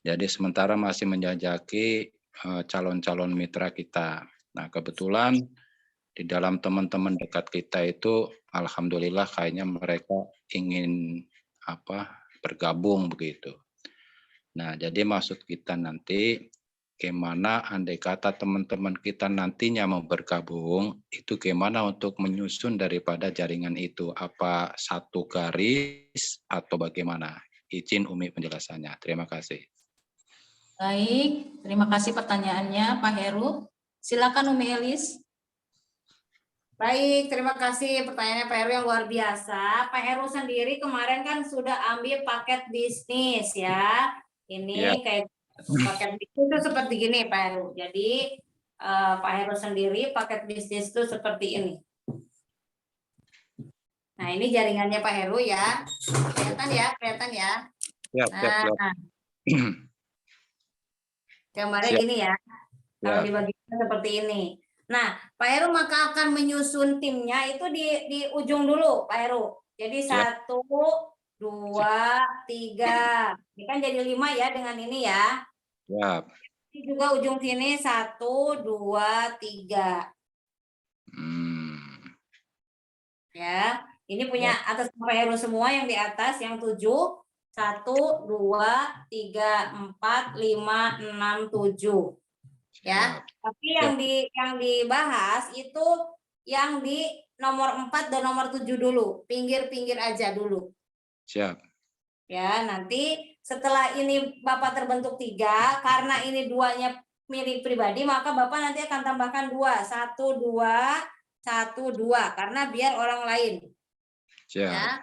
Jadi sementara masih menjajaki calon-calon mitra kita. Nah kebetulan di dalam teman-teman dekat kita itu alhamdulillah kayaknya mereka ingin bergabung begitu. Nah, jadi maksud kita nanti gimana andai kata teman-teman kita nantinya mau bergabung, itu gimana untuk menyusun daripada jaringan itu, apa satu garis atau bagaimana? Izin Umi penjelasannya. Terima kasih. Baik, terima kasih pertanyaannya Pak Heru. Silakan Umi Elis. Baik, terima kasih pertanyaannya Pak Heru yang luar biasa. Pak Heru sendiri kemarin kan sudah ambil paket bisnis ya. Ini kayak paket bisnis itu seperti gini Pak Heru. Jadi Pak Heru sendiri paket bisnis itu seperti ini. Nah ini jaringannya Pak Heru ya. Kelihatan ya. Nah, gambarnya gini ya. Kalau dibagikan seperti ini. Nah, Pak Heru maka akan menyusun timnya itu di ujung dulu, Pak Heru. Jadi 1, 2, 3. Ini kan jadi 5 ya dengan ini ya. Ini juga ujung sini 1, 2, 3. Ya, ini punya atas Pak Heru semua yang di atas yang 7. 1, 2, 3, 4, 5, 6, 7. Ya, tapi yang dibahas itu yang di nomor 4 dan nomor 7 dulu, pinggir-pinggir aja dulu. Siap. Ya, nanti setelah ini Bapak terbentuk 3, karena ini 2-nya milik pribadi, maka Bapak nanti akan tambahkan 2, 1, 2, 1, 2, karena biar orang lain. Siap. Ya.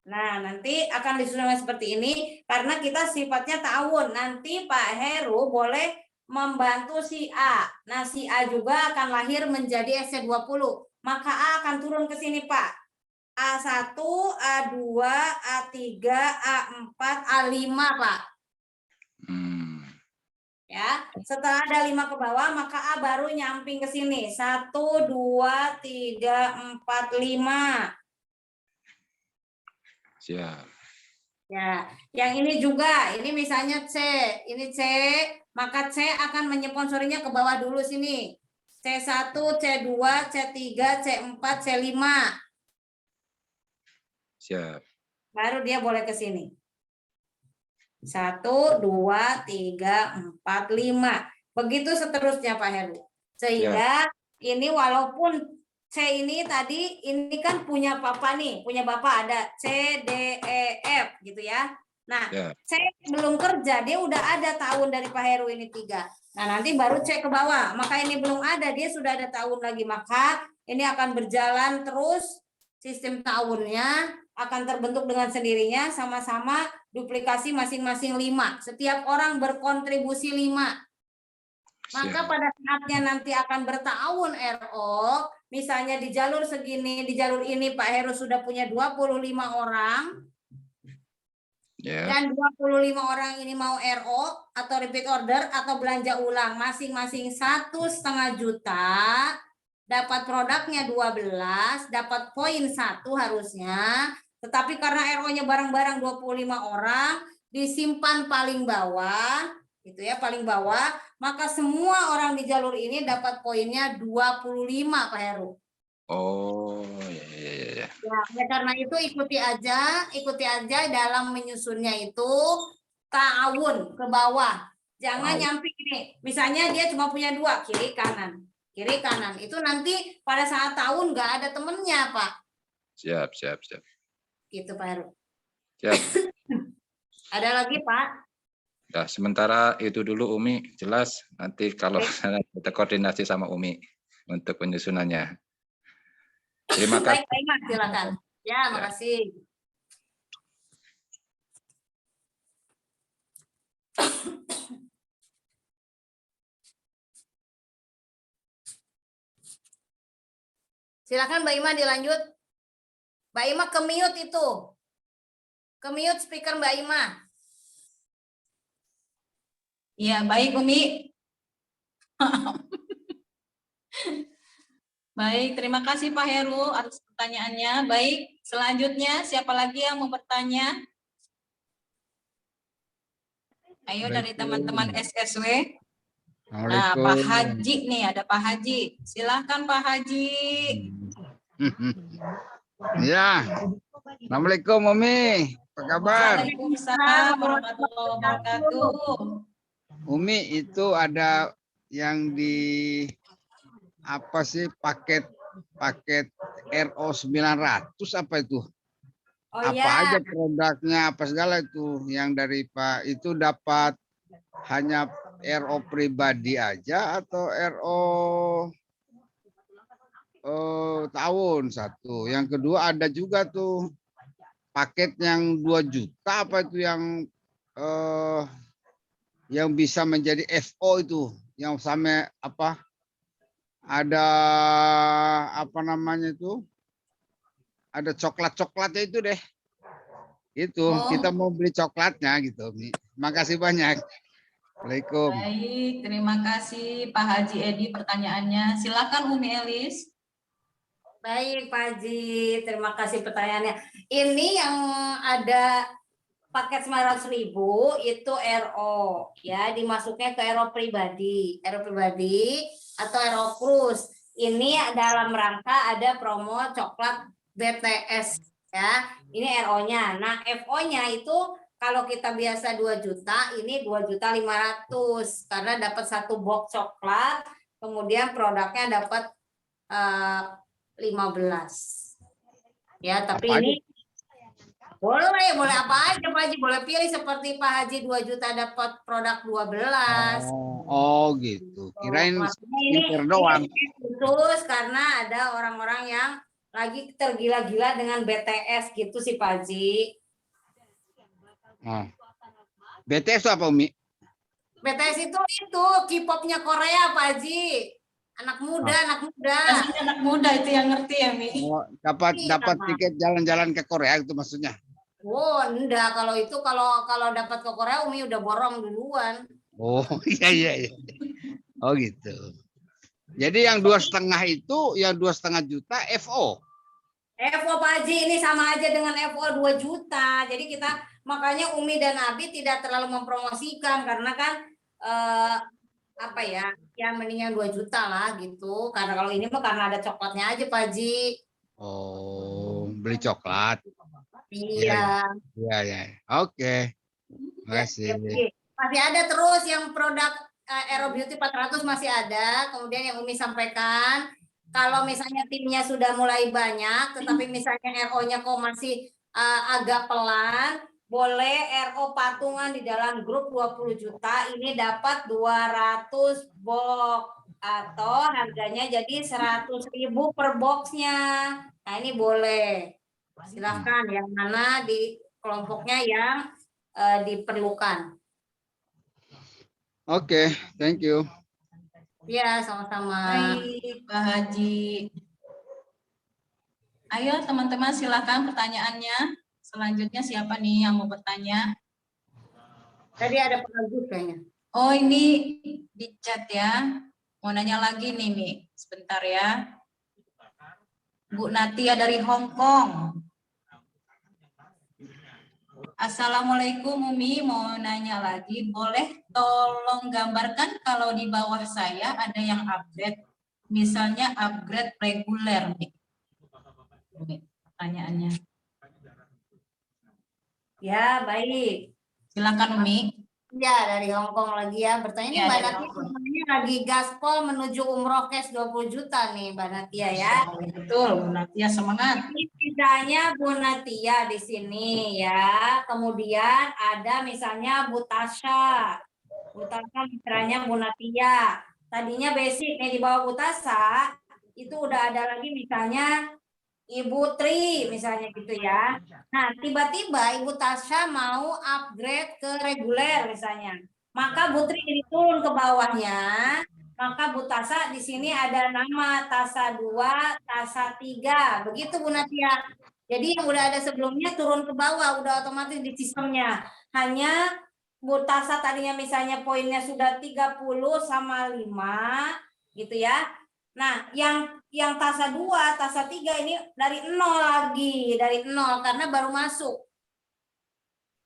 Nah, nanti akan disusun seperti ini, karena kita sifatnya ta'awun. Nanti Pak Heru boleh membantu si A. Nah, si A juga akan lahir menjadi SC20. Maka A akan turun ke sini, Pak. A1, A2, A3, A4, A5, Pak. Ya, setelah ada 5 ke bawah, maka A baru nyamping ke sini. 1, 2, 3, 4, 5. Siap. Ya, yang ini juga, ini misalnya C, ini C, maka C akan menyponsorinya ke bawah dulu sini. C1, C2, C3, C4, C5. Siap. Baru dia boleh ke sini. 1, 2, 3, 4, 5. Begitu seterusnya Pak Heru. Sehingga ini walaupun C ini tadi, ini kan punya Papa nih, punya Bapak ada C, D, E, F gitu ya. Nah, C belum kerja, dia udah ada tahun dari Pak Heru ini 3. Nah, nanti baru C ke bawah. Maka ini belum ada, dia sudah ada tahun lagi. Maka ini akan berjalan terus, sistem tahunnya akan terbentuk dengan sendirinya, sama-sama duplikasi masing-masing 5. Setiap orang berkontribusi 5. Maka pada saatnya nanti akan bertahun RO, misalnya di jalur segini, di jalur ini Pak Heru sudah punya 25 orang, dan 25 orang ini mau RO atau repeat order atau belanja ulang masing-masing 1,5 juta, dapat produknya 12, dapat poin 1 harusnya, Tetapi karena RO-nya bareng-bareng 25 orang, disimpan paling bawah, gitu ya, paling bawah, maka semua orang di jalur ini dapat poinnya 25, Pak Heru. Oh, ya. Ya, karena itu ikuti aja dalam menyusunnya itu ta'awun ke bawah. Jangan nyampe ini. Misalnya dia cuma punya 2, kiri kanan. Kiri kanan. Itu nanti pada saat tahun nggak ada temennya, Pak. Siap. Gitu, Pak Heru. Siap. Ada lagi, Pak? Nah, sementara itu dulu Umi, jelas. Nanti kalau kita koordinasi sama Umi untuk penyusunannya. Terima kasih. Baik, Mas, silakan. Ya, makasih. Silakan Mbak Ima dilanjut. Mbak Ima ke-mute itu. Ke-mute speaker Mbak Ima. Iya, baik Umi. Baik, terima kasih Pak Heru atas pertanyaannya. Baik, selanjutnya siapa lagi yang mau bertanya? Ayo dari teman-teman SSW. Nah, Pak Haji nih, ada Pak Haji. Silahkan Pak Haji. Ya, Assalamualaikum Umi, apa kabar? Waalaikumsalam warahmatullahi wabarakatuh. Umi, itu ada yang di apa sih paket RO 900 apa itu? Oh, apa aja produknya apa segala itu yang dari Pak itu dapat hanya RO pribadi aja atau RO tahun satu. Yang kedua ada juga tuh paket yang 2 juta apa itu yang bisa menjadi FO itu yang sama apa ada apa namanya itu ada coklatnya itu deh itu kita mau beli coklatnya gitu. Makasih banyak. Assalamualaikum. Baik, terima kasih Pak Haji Edi pertanyaannya. Silakan Umi Elis. Baik Pak Haji, terima kasih pertanyaannya. Ini yang ada paket 900.000 itu RO ya, dimasuknya ke RO pribadi atau RO Plus. Ini dalam rangka ada promo coklat BTS ya. Ini RO-nya. Nah, FO-nya itu kalau kita biasa 2 juta, ini 2.500.000 karena dapat 1 box coklat, kemudian produknya dapat 15. Ya, tapi apa ini boleh apa aja Pak Haji, boleh pilih seperti Pak Haji 2 juta dapat produk 12. Oh gitu. Kirain ini doang. Khusus karena ada orang-orang yang lagi tergila-gila dengan BTS gitu sih Pak Haji. BTS itu apa Umi? BTS itu K-popnya Korea Pak Haji. Anak muda. Anak muda itu yang ngerti ya Mi. Oh, dapat tiket jalan-jalan ke Korea itu maksudnya. Oh, enggak, kalau itu kalau dapat ke Korea Umi udah borong duluan. Oh, iya. Oh gitu. Jadi yang 2,5 itu yang 2,5 juta FO. FO Pak Haji ini sama aja dengan FO 2 juta. Jadi kita makanya Umi dan Abi tidak terlalu mempromosikan karena kan apa ya mendingan 2 juta lah gitu. Karena kalau ini mah karena ada coklatnya aja Pak Haji. Oh, beli coklat. Iya. Oke. Makasih. Masih ada terus yang produk Aero Beauty 400 masih ada. Kemudian yang Umi sampaikan, kalau misalnya timnya sudah mulai banyak, tetapi misalnya RO-nya kok masih agak pelan, boleh RO patungan di dalam grup 20 juta, ini dapat 200 box atau harganya jadi 100.000 per boxnya. Nah ini boleh. Silahkan yang mana di kelompoknya yang diperlukan. Oke, thank you. Ya, sama-sama. Baik, Pak Haji. Ayo teman-teman silakan pertanyaannya. Selanjutnya siapa nih yang mau bertanya? Tadi ada Pak Agus kayaknya. Oh ini di chat ya. Mau nanya lagi nih Mi. Sebentar ya. Bu Natia dari Hong Kong. Assalamualaikum Umi, mau nanya lagi, boleh tolong gambarkan kalau di bawah saya ada yang upgrade, misalnya upgrade reguler nih. Umi, pertanyaannya. Ya, baik. Silakan Umi. Ya, dari Hongkong lagi ya. Bertanya ini Ya, Mbak dari Natia Hongkong. sebenarnya lagi gaspol menuju umroh cash 20 juta nih Mbak Natia ya. Betul, Bu Natia semangat. Ini misalnya Bu Natia di sini ya. Kemudian ada misalnya Bu Tasya. Bu Tasya mitranya Bu Natia. Tadinya basic nih di bawah Bu Tasya itu udah ada lagi misalnya Ibu Tri misalnya gitu ya. Nah, tiba-tiba Ibu Tasya mau upgrade ke reguler misalnya. Maka Bu Tri jadi turun ke bawahnya. Maka Bu Tasya di sini ada nama Tasya 2, Tasya 3. Begitu Bu Natia. Jadi yang udah ada sebelumnya turun ke bawah, udah otomatis di sistemnya. Hanya Bu Tasya tadinya misalnya poinnya sudah 30 sama 5 gitu ya. Nah, yang Tasya 2, Tasya 3 ini dari 0 lagi, dari 0 karena baru masuk.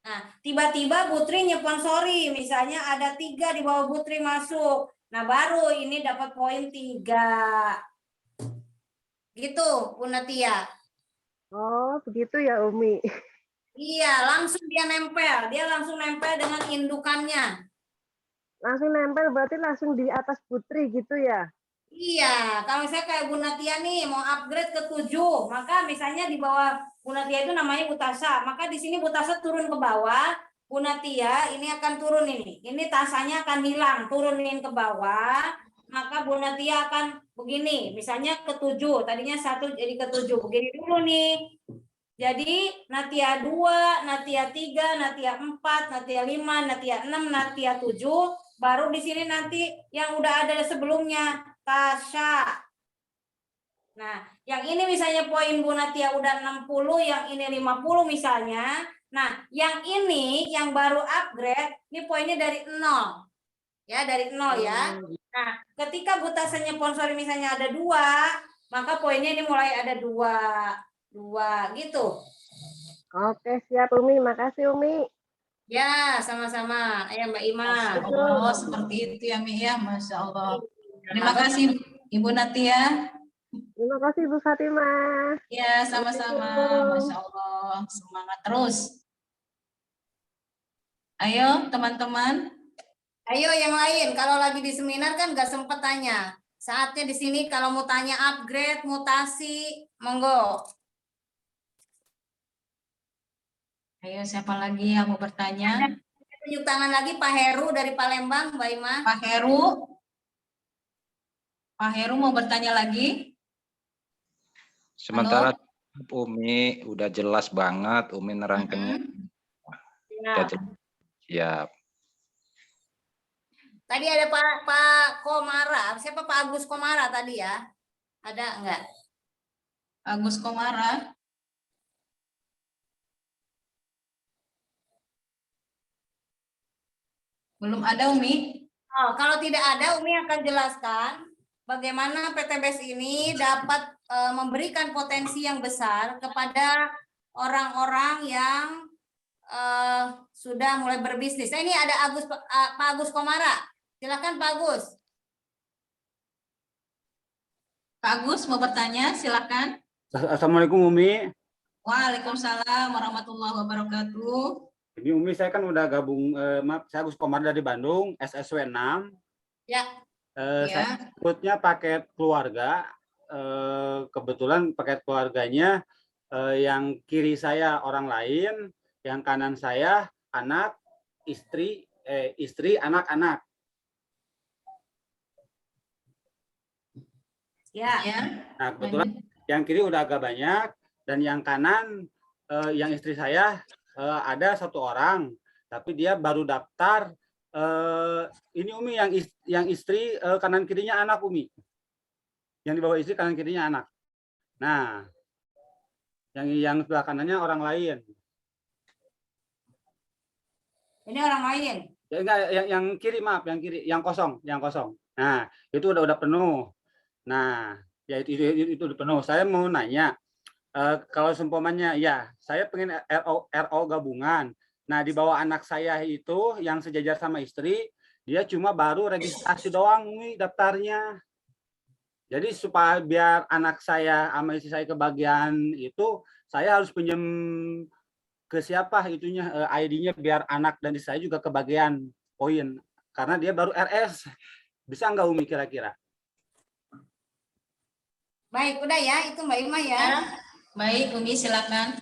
Nah, tiba-tiba Putri nyponsori, misalnya ada 3 di bawah Putri masuk. Nah, baru ini dapat poin 3. Gitu, Bu Natia. Oh, begitu ya Umi. Iya, langsung dia nempel. Dia langsung nempel dengan indukannya. Langsung nempel berarti langsung di atas Putri gitu ya? Iya, kalau misalnya kayak Bu Natia nih mau upgrade ke 7, maka misalnya di bawah Bu Natia itu namanya Bu Tasya, maka di sini Bu Tasya turun ke bawah, Bu Natia ini akan turun ini. Ini Tasyanya akan hilang, turunin ke bawah, maka Bu Natia akan begini, misalnya ke 7, tadinya 1 jadi ke 7, begini dulu nih. Jadi Natia 2, Natia 3, Natia 4, Natia 5, Natia 6, Natia 7, baru di sini nanti yang udah ada sebelumnya Tasya. Nah, yang ini misalnya poin Bu Natia udah 60, yang ini 50 misalnya. Nah, yang ini yang baru upgrade, ini poinnya dari 0. Ya, dari 0 ya. Nah, ketika Bu Tasyanya sponsor misalnya ada 2, maka poinnya ini mulai ada 2 gitu. Oke, siap Umi. Makasih Umi. Ya, sama-sama. Ayo Mbak Ima. Oh, seperti itu ya Mi ya, Masya Allah. Terima kasih Ibu Natia. Terima kasih Bu Fatimah. Ya, sama-sama. Masya Allah. Semangat terus. Ayo teman-teman. Ayo yang lain. Kalau lagi di seminar kan nggak sempat tanya. Saatnya di sini kalau mau tanya upgrade, mutasi, monggo. Ayo siapa lagi yang mau bertanya? Tunjuk tangan lagi Pak Heru dari Palembang, Mbak Ima. Pak Heru. Pak Heru mau bertanya lagi? Sementara Umi udah jelas banget, Umi nerangkannya. Udah jelas. Siap. Tadi ada Pak Komara. Siapa Pak Agus Komara tadi ya? Ada enggak? Agus Komara. Belum ada Umi. Oh, kalau tidak ada Umi akan jelaskan bagaimana PTBS ini dapat memberikan potensi yang besar kepada orang-orang yang sudah mulai berbisnis. Nah, ini ada Pak Agus Komara. Silakan Pak Agus. Pak Agus mau bertanya, silakan. Assalamualaikum Umi. Waalaikumsalam warahmatullahi wabarakatuh. Ini Umi, saya kan udah gabung, maaf, saya Agus Komar dari Bandung, SSW 6. Ya. Saya ikutnya paket keluarga. Kebetulan paket keluarganya yang kiri saya orang lain, yang kanan saya anak, istri, anak-anak. Ya. Nah, kebetulan yang kiri udah agak banyak, dan yang kanan, yang istri saya ada 1 orang, tapi dia baru daftar. Ini Umi yang istri kanan kirinya anak Umi. Yang di bawah istri kanan kirinya anak. Nah, yang sebelah kanannya orang lain. Ini orang lain. Ya, enggak, yang kiri, maaf, yang kiri, yang kosong. Nah, itu udah penuh. Nah, ya itu udah penuh. Saya mau nanya, Kalau seumpamanya ya saya pengen RO gabungan. Nah di bawah anak saya itu yang sejajar sama istri, dia cuma baru registrasi doang nih daftarnya. Jadi supaya biar anak saya sama istri saya kebagian itu, saya harus pinjam ke siapa itunya ID-nya biar anak dan istri saya juga kebagian poin. Karena dia baru RS. Bisa nggak Umi kira-kira? Baik, udah ya, itu Mbak Ima ya. Baik, Umi silakan.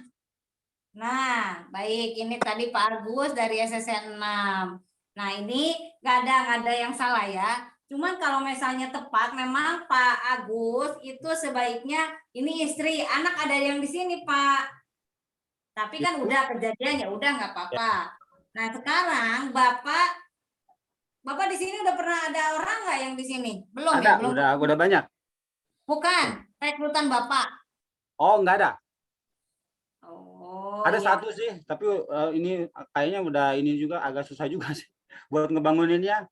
Nah, baik, ini tadi Pak Agus dari SSN 6. Nah, ini nggak ada yang salah ya. Cuman kalau misalnya tepat, memang Pak Agus itu sebaiknya ini istri, anak ada yang di sini Pak. Tapi kan udah kejadian ya udah nggak apa-apa. Nah, sekarang Bapak di sini udah pernah ada orang nggak yang di sini? Belum Ada, ya? Belum. udah banyak. Bukan, rekrutan Bapak. Oh, nggak ada. Oh, Ada ya. satu sih, tapi ini kayaknya udah ini juga agak susah juga sih buat ngebanguninnya.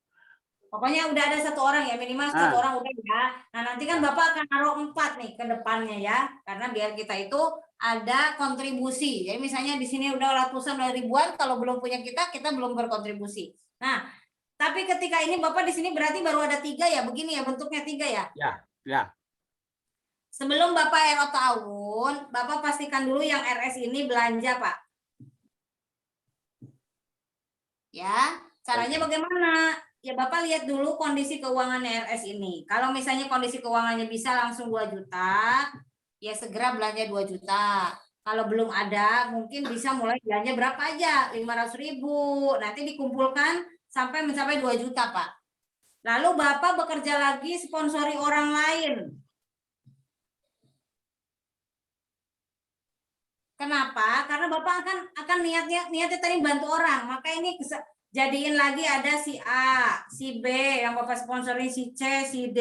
Pokoknya udah ada satu orang ya, minimal satu orang udah ya. Nah, nanti kan Bapak akan naruh 4 nih ke depannya ya. Karena biar kita itu ada kontribusi. Jadi misalnya di sini udah ratusan, udah ribuan, kalau belum punya kita belum berkontribusi. Nah, tapi ketika ini Bapak di sini berarti baru ada 3 ya, begini ya bentuknya 3 ya. Ya. Sebelum Bapak RO tahun, Bapak pastikan dulu yang RS ini belanja, Pak. Ya, caranya bagaimana? Ya Bapak lihat dulu kondisi keuangannya RS ini. Kalau misalnya kondisi keuangannya bisa langsung 2 juta, ya segera belanja 2 juta. Kalau belum ada, mungkin bisa mulai belanja berapa aja, 500.000. Nanti dikumpulkan sampai mencapai 2 juta, Pak. Lalu Bapak bekerja lagi sponsori orang lain. Kenapa? Karena Bapak akan niatnya tadi bantu orang. Maka ini jadiin lagi ada si A, si B yang Bapak sponsorin, si C, si D.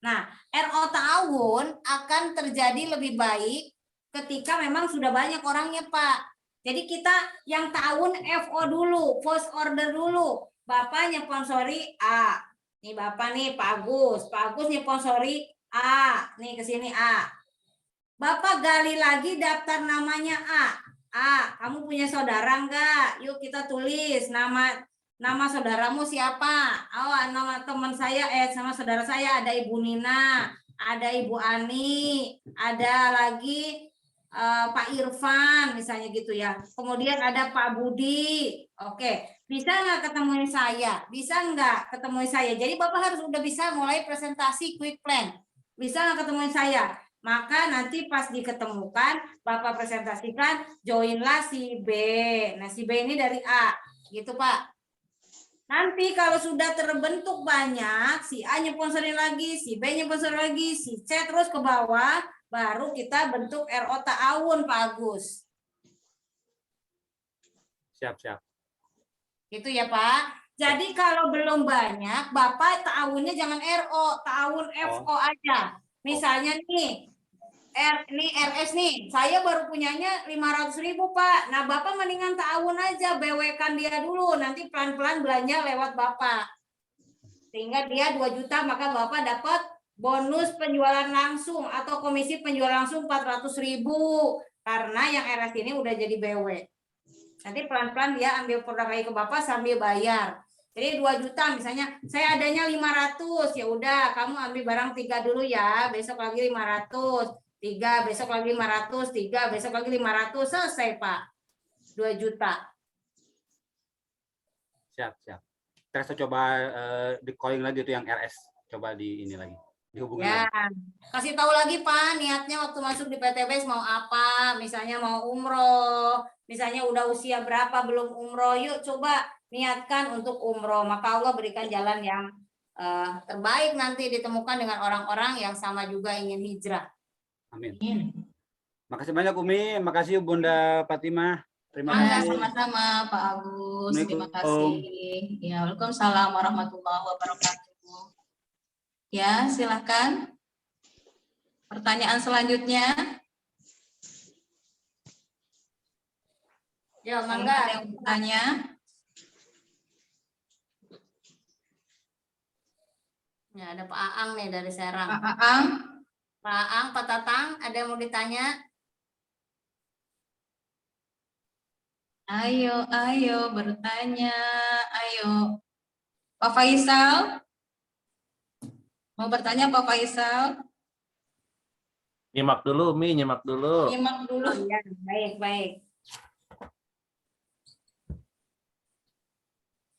Nah, RO tahun akan terjadi lebih baik ketika memang sudah banyak orangnya, Pak. Jadi kita yang tahun FO dulu, first order dulu. Bapak nyponsori A. Nih Bapak nih Pak Agus nyponsori A. Nih ke sini A. Bapak gali lagi daftar namanya A. Kamu punya saudara enggak? Yuk kita tulis nama saudaramu siapa? Oh, nama teman saya sama saudara saya ada Ibu Nina, ada Ibu Ani, ada lagi Pak Irfan misalnya gitu ya. Kemudian ada Pak Budi. Oke, bisa nggak ketemuin saya? Bisa nggak ketemuin saya? Jadi Bapak harus udah bisa mulai presentasi quick plan. Bisa nggak ketemuin saya? Maka nanti pas diketemukan, Bapak presentasikan, joinlah si B. Nah, si B ini dari A. Gitu, Pak. Nanti kalau sudah terbentuk banyak, si A nyponsorin lagi, si B nyponsorin lagi, si C terus ke bawah, baru kita bentuk RO tahun, Pak Agus. Siap. Gitu ya, Pak. Jadi kalau belum banyak, Bapak tahunnya jangan RO, tahun FO aja. Misalnya nih, ini RS nih, saya baru punyanya 500.000 Pak. Nah Bapak mendingan tahun aja, BW-kan dia dulu, nanti pelan-pelan belanja lewat Bapak. Sehingga dia 2 juta, maka Bapak dapat bonus penjualan langsung atau komisi penjualan langsung 400.000. Karena yang RS ini udah jadi BW. Nanti pelan-pelan dia ambil produk lagi ke Bapak sambil bayar. Jadi 2 juta misalnya, saya adanya 500, ya udah kamu ambil barang 3 dulu ya, besok lagi 500. 3, besok lagi 500, 3, besok lagi 500, selesai Pak. 2 juta. Siap. Kita coba di calling lagi itu yang RS. Coba di ini lagi. Dihubungi Ya, lagi. kasih tahu lagi Pak, niatnya waktu masuk di PTBS mau apa? Misalnya mau umroh, misalnya udah usia berapa belum umroh, yuk coba niatkan untuk umroh. Maka Allah berikan jalan yang terbaik nanti ditemukan dengan orang-orang yang sama juga ingin hijrah. Amin. Makasih banyak Umi, makasih Bunda Fatimah. Terima kasih. Sama-sama Pak Agus, terima kasih. Ya, Waalaikumsalam warahmatullahi wabarakatuh. Ya, silakan. Pertanyaan selanjutnya. Ya, mangga. Ada yang bertanya? Ya, ada Pak Aang nih dari Serang. Pak Aang. Pak Ang, Pak Tatang, ada yang mau ditanya? Ayo bertanya. Ayo. Pak Faisal. Mau bertanya Pak Faisal? Nyimak dulu, Mi, nyimak dulu. Nyimak dulu. Ya, baik.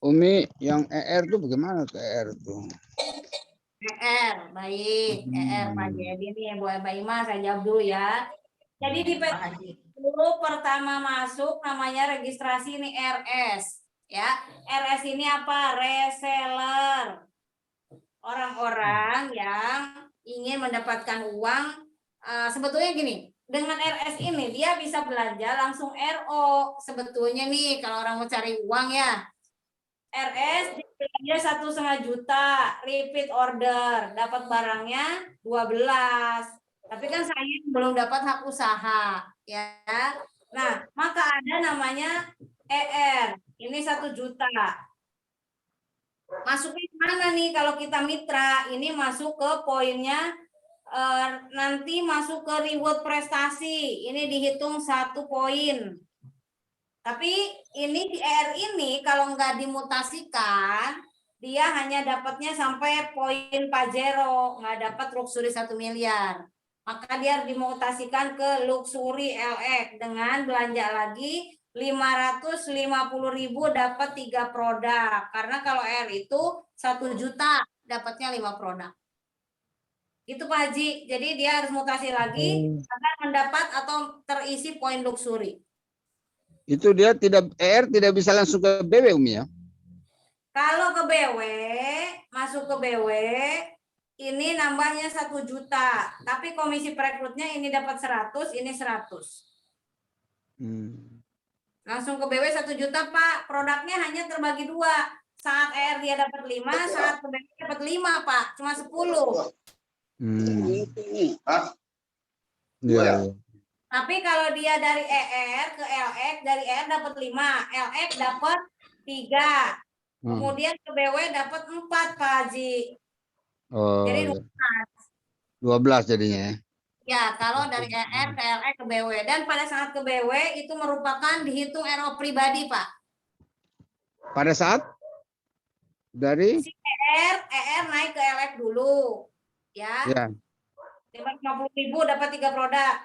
Umi, yang ER tuh bagaimana tuh ER tuh? baik. Pak Jadi nih, Bu Ima, saya jawab dulu ya. Jadi di dulu pertama masuk namanya registrasi ini RS. Ya, RS ini apa? Reseller. Orang-orang yang ingin mendapatkan uang, sebetulnya gini, dengan RS ini dia bisa belanja langsung RO. Sebetulnya nih, kalau orang mau cari uang ya, RS dia 1,5 juta, repeat order, dapat barangnya 12. Tapi kan saya belum dapat hak usaha, ya. Nah, maka ada namanya ER, ini 1 juta. Masuknya mana nih kalau kita mitra? Ini masuk ke poinnya, nanti masuk ke reward prestasi. Ini dihitung 1 poin. Tapi ini di ER ini kalau nggak dimutasikan, dia hanya dapatnya sampai poin Pajero, nggak dapat luxury 1 miliar. Maka dia harus dimutasikan ke luxury LX dengan belanja lagi 550.000 dapat 3 produk. Karena kalau R itu 1 juta dapatnya 5 produk. Itu Pak Haji. Jadi dia harus mutasi lagi agar mendapat atau terisi poin luxury. Itu dia tidak ER tidak bisa langsung ke BW Umi ya? Kalau ke BW, masuk ke BW, ini nambahnya 1 juta. Tapi komisi perekrutnya ini dapat 100, ini 100. Langsung ke BW 1 juta Pak. Produknya hanya terbagi 2. Saat ER dia dapat 5, saat ke BW dapat 5 Pak. Cuma 10. Iya. Tapi kalau dia dari ER ke LX, dari ER dapat 5, LX dapat 3. Kemudian ke BW dapat 4 Pak Haji. Oh, Jadi 12 jadinya ya. Ya, kalau dari ER ke LX ke BW. Dan pada saat ke BW itu merupakan dihitung RO pribadi, Pak. Pada saat dari Si ER naik ke LX dulu. Ya. Ya. 550.000 dapat 3 produk.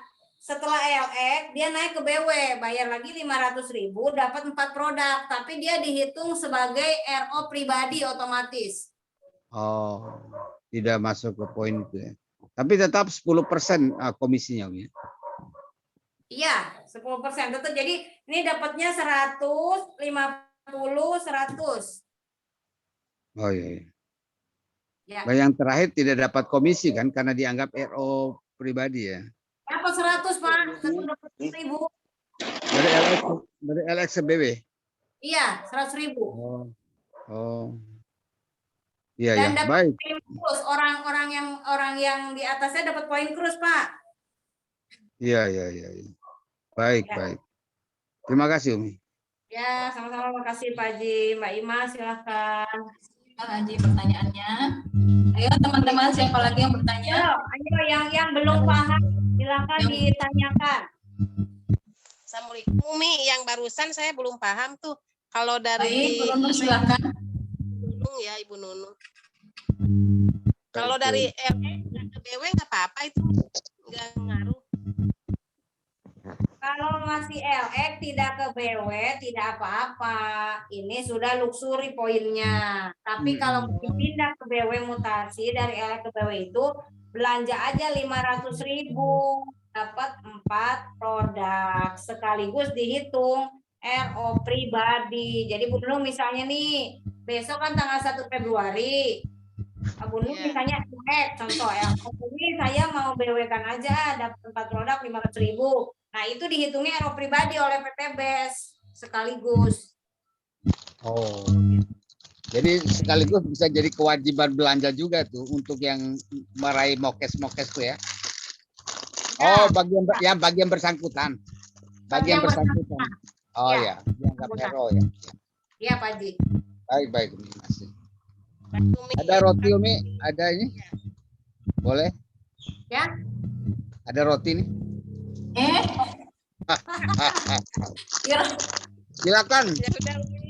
Setelah LX dia naik ke BW, bayar lagi 500.000 dapat 4 produk, tapi dia dihitung sebagai RO pribadi otomatis. Oh, tidak masuk ke poin itu ya. Tapi tetap 10% komisinya ya. Iya, 10% tetap. Jadi ini dapatnya 150 100. Oh iya. Ya. Yang terakhir tidak dapat komisi kan karena dianggap RO pribadi ya. Dapat 100, Pak. 100.000. Dari LX ke BW. Iya, 100.000. Oh. Iya Dan ya, dapat baik. poin krus. Orang yang di atasnya dapat poin krus, Pak. Iya. Baik, Ya. baik. Terima kasih Umi. Ya, sama-sama. Makasih Pak Haji. Mbak Ima, silahkan. Pak Haji pertanyaannya. Ayo teman-teman, siapa lagi yang bertanya? Ayo yang belum paham, silakan ditanyakan. Assalamualaikum Umi, yang barusan saya belum paham tuh. Kalau dari Baik, Bu Nunung, silakan. Nunung ya, Ibu Nunung. Kalau dari ke BW nggak apa-apa itu, nggak ngaruh. Kalau masih LX tidak ke BW tidak apa-apa. Ini sudah luxury poinnya. Tapi kalau pindah ke BW mutasi dari LX ke BW itu belanja aja 500.000 dapat 4 produk sekaligus dihitung RO pribadi. Jadi Bu Nunung misalnya nih besok kan tanggal 1 Februari. Bu Nunung misalnya contoh ya, ini saya mau BW-kan aja dapat 4 produk 500.000. Nah, itu dihitungnya RO pribadi oleh PT BES sekaligus. Oh. Jadi sekaligus bisa jadi kewajiban belanja juga tuh untuk yang meraih mokes-mokes tuh ya. Oh, bagian bersangkutan. Bagian bersangkutan. Oh ya, dianggap hero ya. Iya, Pak Haji. Baik, Umi. Masih. Ada roti Umi? Ada ini? Boleh? Ya. Ada roti nih. Silakan.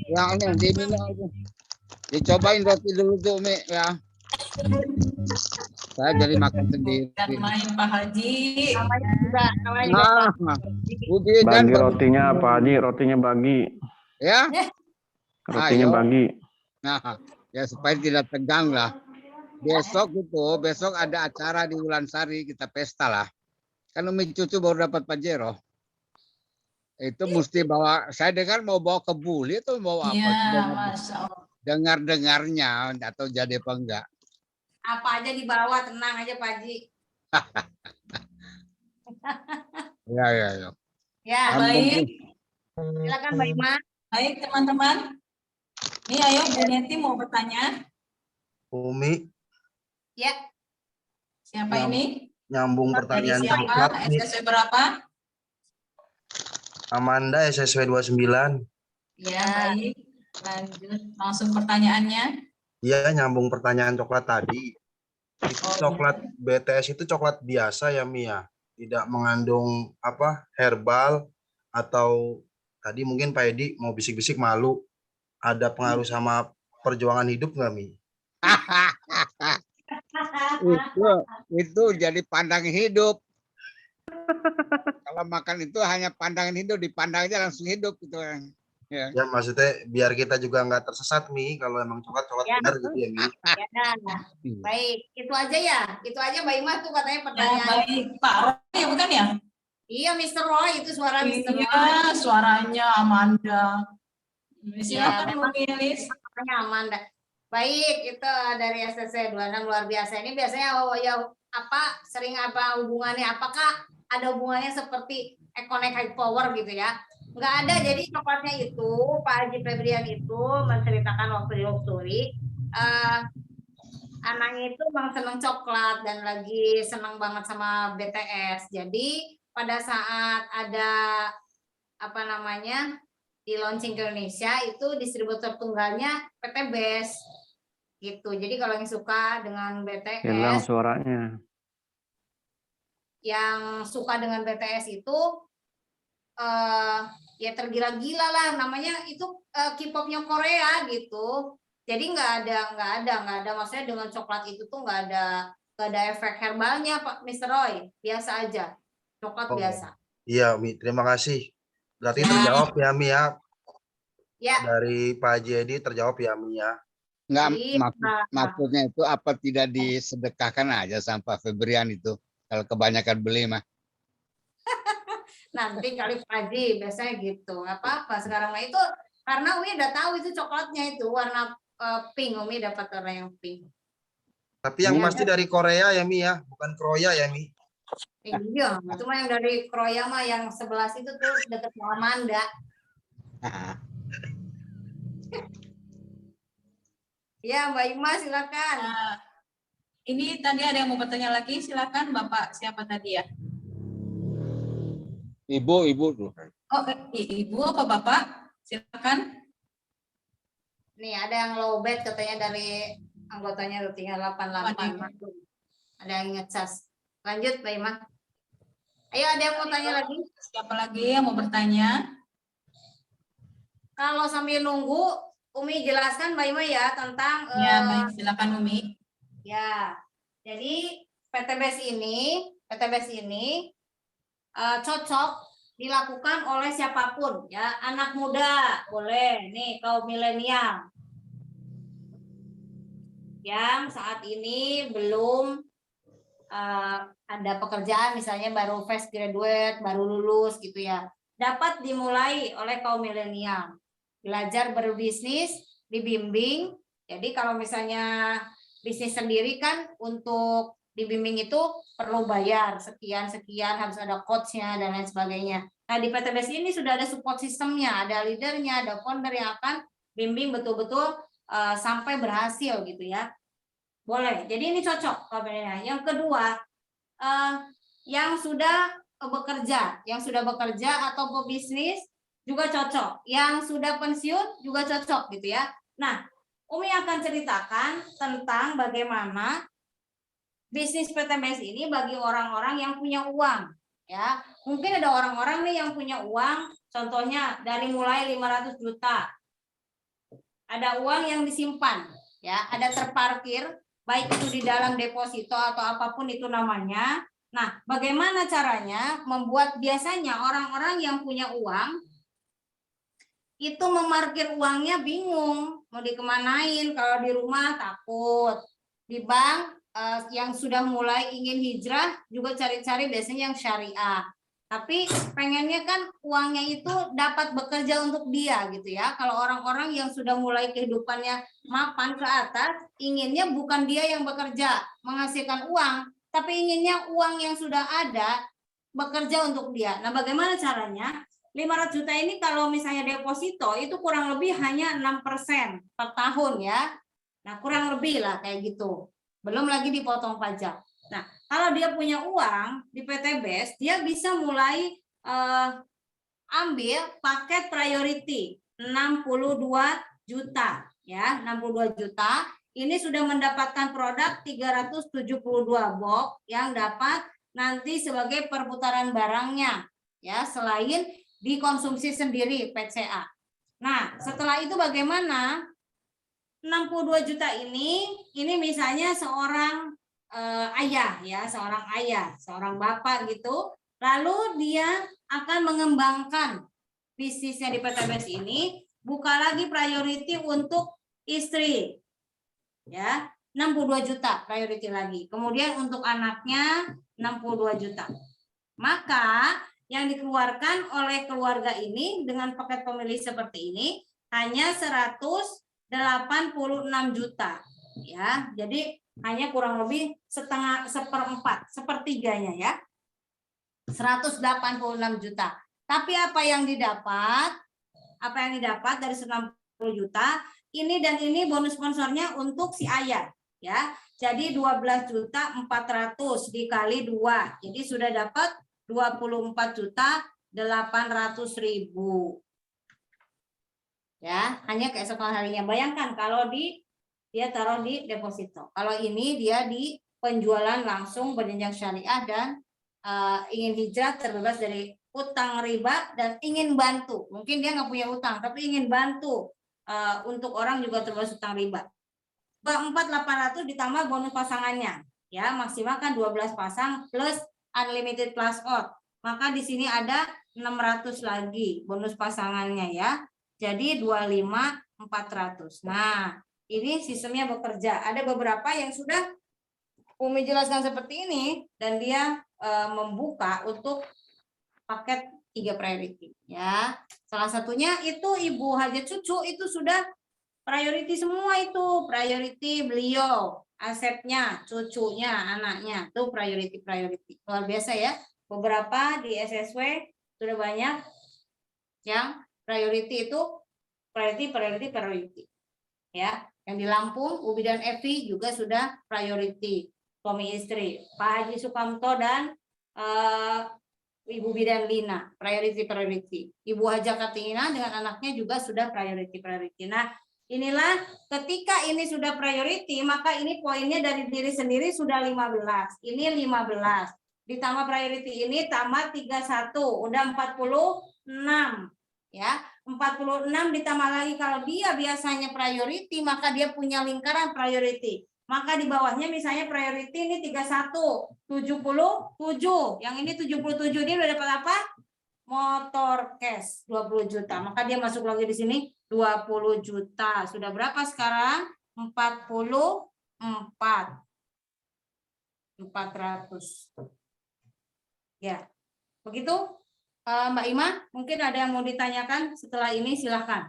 Yang ini diminum aja. Dicobain roti dulu tuh Umi ya. Saya jadi makan sendiri. Dan main Pak Haji. Nah, Budi dan Bagi rotinya Pak Haji, rotinya bagi. ya. Rotinya Ayo. bagi. Nah, ya supaya tidak tegang lah. Besok ada acara di Wulansari, kita pesta lah. Kan Umi cucu baru dapat Pajero. Itu mesti bawa, saya dengar mau bawa ke Buli atau mau apa? Iya, Masya Allah. Dengar-dengarnya atau jadi apa enggak. Apa aja dibawa, tenang aja Pak Haji. Ya. Ya, Baik. silakan Mbak Ima. Baik teman-teman. Nih ayo Bu Neti mau bertanya. Umi, Ya. Siapa ini? nyambung Dari pertanyaan siapa? coklat nih. SSW berapa? Amanda SSW 29. Ya, baik. Lanjut langsung pertanyaannya. Iya, nyambung pertanyaan coklat tadi. Itu coklat BTS itu coklat biasa ya, Mia? Tidak mengandung herbal atau tadi mungkin Pak Edi mau bisik-bisik malu. Ada pengaruh sama perjuangan hidup nggak, Mi? itu jadi pandang hidup. Kalau makan itu hanya pandangan hidup, dipandang aja langsung hidup gitu kan. Ya. Ya maksudnya biar kita juga nggak tersesat, Mi, kalau emang coklat Ya. benar gitu ya, Mi. Ya, baik, itu aja ya. Itu aja Mbak Ima tuh katanya pertanyaan. Ya, baik. Pak Roy ya bukan ya? Iya, Mr. Roy, itu suara Mr. Roy. Iya, suaranya Amanda. Ya, Silakan memang Bu Lilis. namanya Amanda. Baik, itu dari STC 26 luar biasa. Ini biasanya sering apa hubungannya? Apakah ada hubungannya seperti Econnect High Power gitu ya? Nggak ada. Jadi coklatnya itu Pak Haji Febrian itu menceritakan waktu di Luxury, anaknya itu memang senang coklat dan lagi senang banget sama BTS. Jadi pada saat ada di launching ke Indonesia itu distributor tunggalnya PT Best gitu. Jadi kalau yang suka dengan BTS, Hilang suaranya. yang suka dengan BTS itu ya tergila-gila lah, namanya itu K-popnya Korea gitu. Jadi nggak ada maksudnya dengan coklat itu tuh nggak ada efek herbalnya Pak Mr. Roy, biasa aja coklat biasa. Iya, Mi, terima kasih. Berarti terjawab ya, Mi ya. Ya. Dari Pak Haji Edi terjawab ya, Mi ya. Enggak, maksudnya itu apa tidak disedekahkan aja sama Pak Febrian itu kalau kebanyakan beli mah. Nanti kali Pak Haji biasanya gitu, nggak apa-apa sekarang mah itu karena Umi udah tahu itu coklatnya itu warna pink, Umi dapat warna yang pink. Tapi yang pasti dari Korea ya, Mi ya, bukan Kroya ya, Mi. Iya, cuma yang dari Korea mah yang 11 itu tuh deket sama Amanda. Ya, Mbak Ima silakan. Ini tadi ada yang mau bertanya lagi, silakan Bapak siapa tadi ya? Ibu tuh. Oh, Ibu apa Bapak? Silakan. Nih, ada yang lowbat katanya dari anggotanya tinggal 88. Ada yang ngecas. Lanjut, Mbak Ima. Ayo, ada yang mau tanya lagi? Siapa lagi yang mau bertanya? Kalau sambil nunggu, Umi jelaskan Mbak Ima ya tentang Ya, baik, silakan Umi. Ya, jadi PTBS ini cocok dilakukan oleh siapapun ya, anak muda boleh, nih kaum milenial yang saat ini belum ada pekerjaan, misalnya baru fresh graduate, baru lulus gitu ya, dapat dimulai oleh kaum milenial. Belajar berbisnis, dibimbing. Jadi kalau misalnya bisnis sendiri kan untuk dibimbing itu perlu bayar sekian harus ada coachnya dan lain sebagainya. Nah di PTBS ini sudah ada support sistemnya, ada leadernya, ada founder yang akan bimbing betul-betul sampai berhasil gitu ya. Boleh. Jadi ini cocok. Yang kedua, yang sudah bekerja atau pebisnis juga cocok. Yang sudah pensiun juga cocok gitu ya. Nah, Umi akan ceritakan tentang bagaimana bisnis PTBS ini bagi orang-orang yang punya uang, ya. Mungkin ada orang-orang nih yang punya uang, contohnya dari mulai 500 juta. Ada uang yang disimpan, ya, ada terparkir, baik itu di dalam deposito atau apapun itu namanya. Nah, bagaimana caranya membuat biasanya orang-orang yang punya uang itu memarkir uangnya bingung, mau dikemanain, kalau di rumah takut, di bank yang sudah mulai ingin hijrah juga cari-cari biasanya yang syariah. Tapi pengennya kan uangnya itu dapat bekerja untuk dia gitu ya. Kalau orang-orang yang sudah mulai kehidupannya mapan ke atas, inginnya bukan dia yang bekerja, menghasilkan uang, tapi inginnya uang yang sudah ada bekerja untuk dia. Nah, bagaimana caranya? 500 juta ini kalau misalnya deposito itu kurang lebih hanya 6% per tahun ya. Nah, kurang lebih lah kayak gitu. Belum lagi dipotong pajak. Nah, kalau dia punya uang di PTBS, dia bisa mulai ambil paket priority 62 juta ya, 62 juta. Ini sudah mendapatkan produk 372 box yang dapat nanti sebagai perputaran barangnya ya, selain dikonsumsi sendiri PCA. Nah, setelah itu bagaimana? 62 juta ini misalnya seorang ayah ya, seorang bapak gitu. Lalu dia akan mengembangkan bisnisnya di PTBS ini, buka lagi priority untuk istri. Ya, 62 juta priority lagi. Kemudian untuk anaknya 62 juta. Maka yang dikeluarkan oleh keluarga ini dengan paket pemilih seperti ini hanya 186 juta ya. Jadi hanya kurang lebih sepertiganya ya. 186 juta. Tapi apa yang didapat? Apa yang didapat dari 90 juta? Ini dan ini bonus sponsornya untuk si ayah ya. Jadi 12.400.000 dikali 2. Jadi sudah dapat 24.800.000 ya, hanya keesokan harinya. Bayangkan kalau dia taruh di deposito, kalau ini dia di penjualan langsung berjenjang syariah dan ingin hijrah terbebas dari utang riba dan ingin bantu, mungkin dia nggak punya utang tapi ingin bantu untuk orang juga terbebas utang riba. 4.800 ditambah bonus pasangannya ya, maksimal kan 12 pasang plus unlimited plus out, maka di sini ada 600 lagi bonus pasangannya ya, jadi 25.400. Nah, ini sistemnya bekerja. Ada beberapa yang sudah Umi jelaskan seperti ini dan dia membuka untuk paket 3 priority ya. Salah satunya itu Ibu Hajat Cucu itu sudah priority semua, itu priority beliau, asetnya, cucunya, anaknya, itu priority. Luar biasa ya. Beberapa di SSW sudah banyak yang priority itu priority ya. Yang di Lampung Ubi dan Evi juga sudah priority, suami istri Pak Haji Sukamto dan Ibu Bidan Lina priority. Ibu Haja Katina dengan anaknya juga sudah priority. Nah, inilah ketika ini sudah priority, maka ini poinnya dari diri sendiri sudah 15. Ini 15. Ditambah priority ini tambah 31, udah 46. Ya, 46 ditambah lagi kalau dia biasanya priority, maka dia punya lingkaran priority. Maka di bawahnya misalnya priority ini 31, 77. Yang ini 77, dia udah dapat apa? Motor cash 20 juta. Maka dia masuk lagi di sini 20 juta. Sudah berapa sekarang? 44.400. Ya. Begitu Mbak Ima, mungkin ada yang mau ditanyakan setelah ini, silahkan.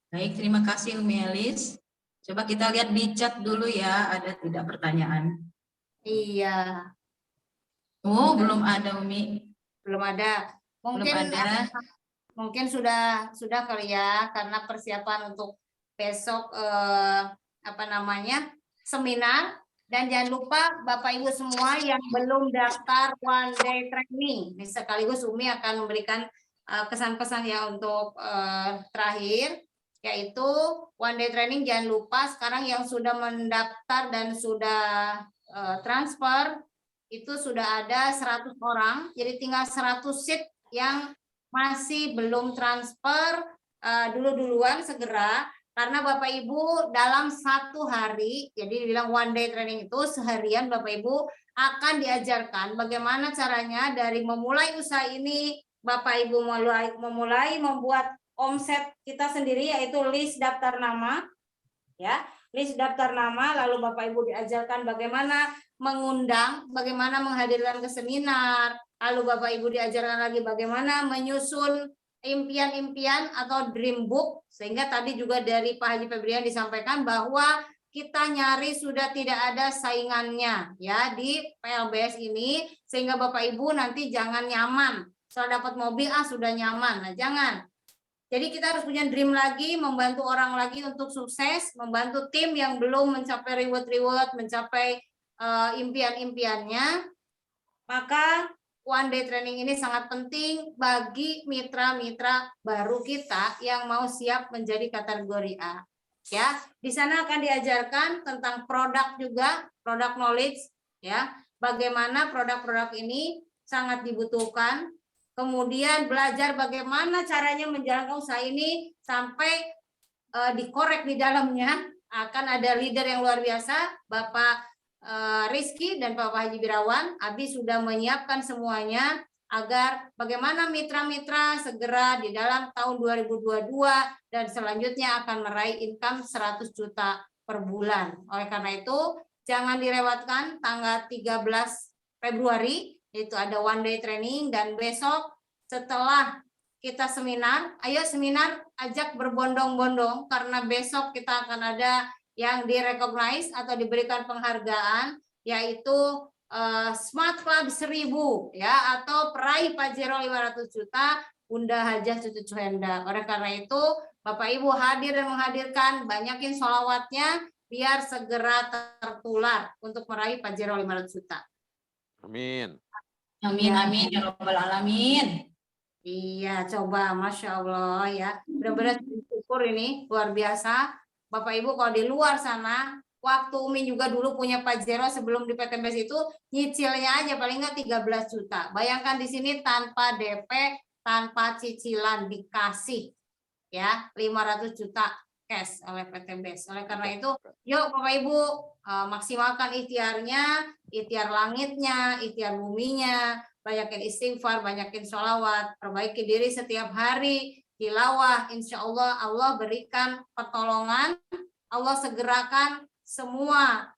Baik, terima kasih Umi Elis. Coba kita lihat di chat dulu ya, ada tidak pertanyaan? Iya. Oh, belum ada Umi. Belum ada. Mungkin belum ada. Mungkin sudah kali ya, karena persiapan untuk besok seminar. Dan jangan lupa Bapak Ibu semua yang belum daftar one day training, sekaligus Umi akan memberikan kesan-pesan ya untuk terakhir, yaitu one day training. Jangan lupa sekarang yang sudah mendaftar dan sudah transfer itu sudah ada 100 orang, jadi tinggal 100 seat yang masih belum transfer duluan segera, karena Bapak Ibu dalam 1 hari, jadi dibilang one day training itu seharian Bapak Ibu akan diajarkan bagaimana caranya dari memulai usaha ini, Bapak Ibu memulai membuat omset kita sendiri, yaitu list daftar nama, ya, list daftar nama, lalu Bapak Ibu diajarkan bagaimana mengundang, bagaimana menghadirkan ke seminar, lalu Bapak Ibu diajarkan lagi bagaimana menyusun impian-impian atau dream book, sehingga tadi juga dari Pak Haji Febrian disampaikan bahwa kita nyari sudah tidak ada saingannya ya di PLBS ini, sehingga Bapak Ibu nanti jangan nyaman setelah dapat mobil sudah nyaman. Nah, jangan. Jadi kita harus punya dream lagi, membantu orang lagi untuk sukses, membantu tim yang belum mencapai reward, mencapai impian-impiannya. Maka one day training ini sangat penting bagi mitra-mitra baru kita yang mau siap menjadi kategori A. Ya, di sana akan diajarkan tentang produk juga, produk knowledge, ya, bagaimana produk-produk ini sangat dibutuhkan. Kemudian belajar bagaimana caranya menjalankan usaha ini sampai dikorek di dalamnya. Akan ada leader yang luar biasa, Bapak Rizky dan Bapak Haji Birawan. Abi sudah menyiapkan semuanya agar bagaimana mitra-mitra segera di dalam tahun 2022 dan selanjutnya akan meraih income 100 juta per bulan. Oleh karena itu, jangan dilewatkan tanggal 13 Februari, itu ada one day training, dan besok setelah kita seminar, ayo seminar ajak berbondong-bondong, karena besok kita akan ada yang direcognize atau diberikan penghargaan, yaitu Smart Club 1000 ya, atau peraih Pajero 500 juta Bunda Hajah Cucu Cuhenda. Oleh karena itu Bapak Ibu hadir dan menghadirkan, banyakin sholawatnya biar segera tertular untuk meraih Pajero 500 juta. Amin. Amin, amin ya Rabbal Alamin. Iya, coba Masya Allah ya. Benar-benar syukur ini, luar biasa. Bapak Ibu kalau di luar sana, waktu Umi juga dulu punya Pajero sebelum di PTBS itu, nyicilnya aja paling nggak 13 juta. Bayangkan di sini tanpa DP, tanpa cicilan dikasih ya 500 juta cash oleh PTBS. Oleh karena itu, yuk Bapak Ibu maksimalkan ikhtiarnya, ikhtiar langitnya, ikhtiar buminya, banyakin istighfar, banyakin sholawat, perbaiki diri setiap hari, tilawah, insya Allah Allah berikan pertolongan, Allah segerakan semua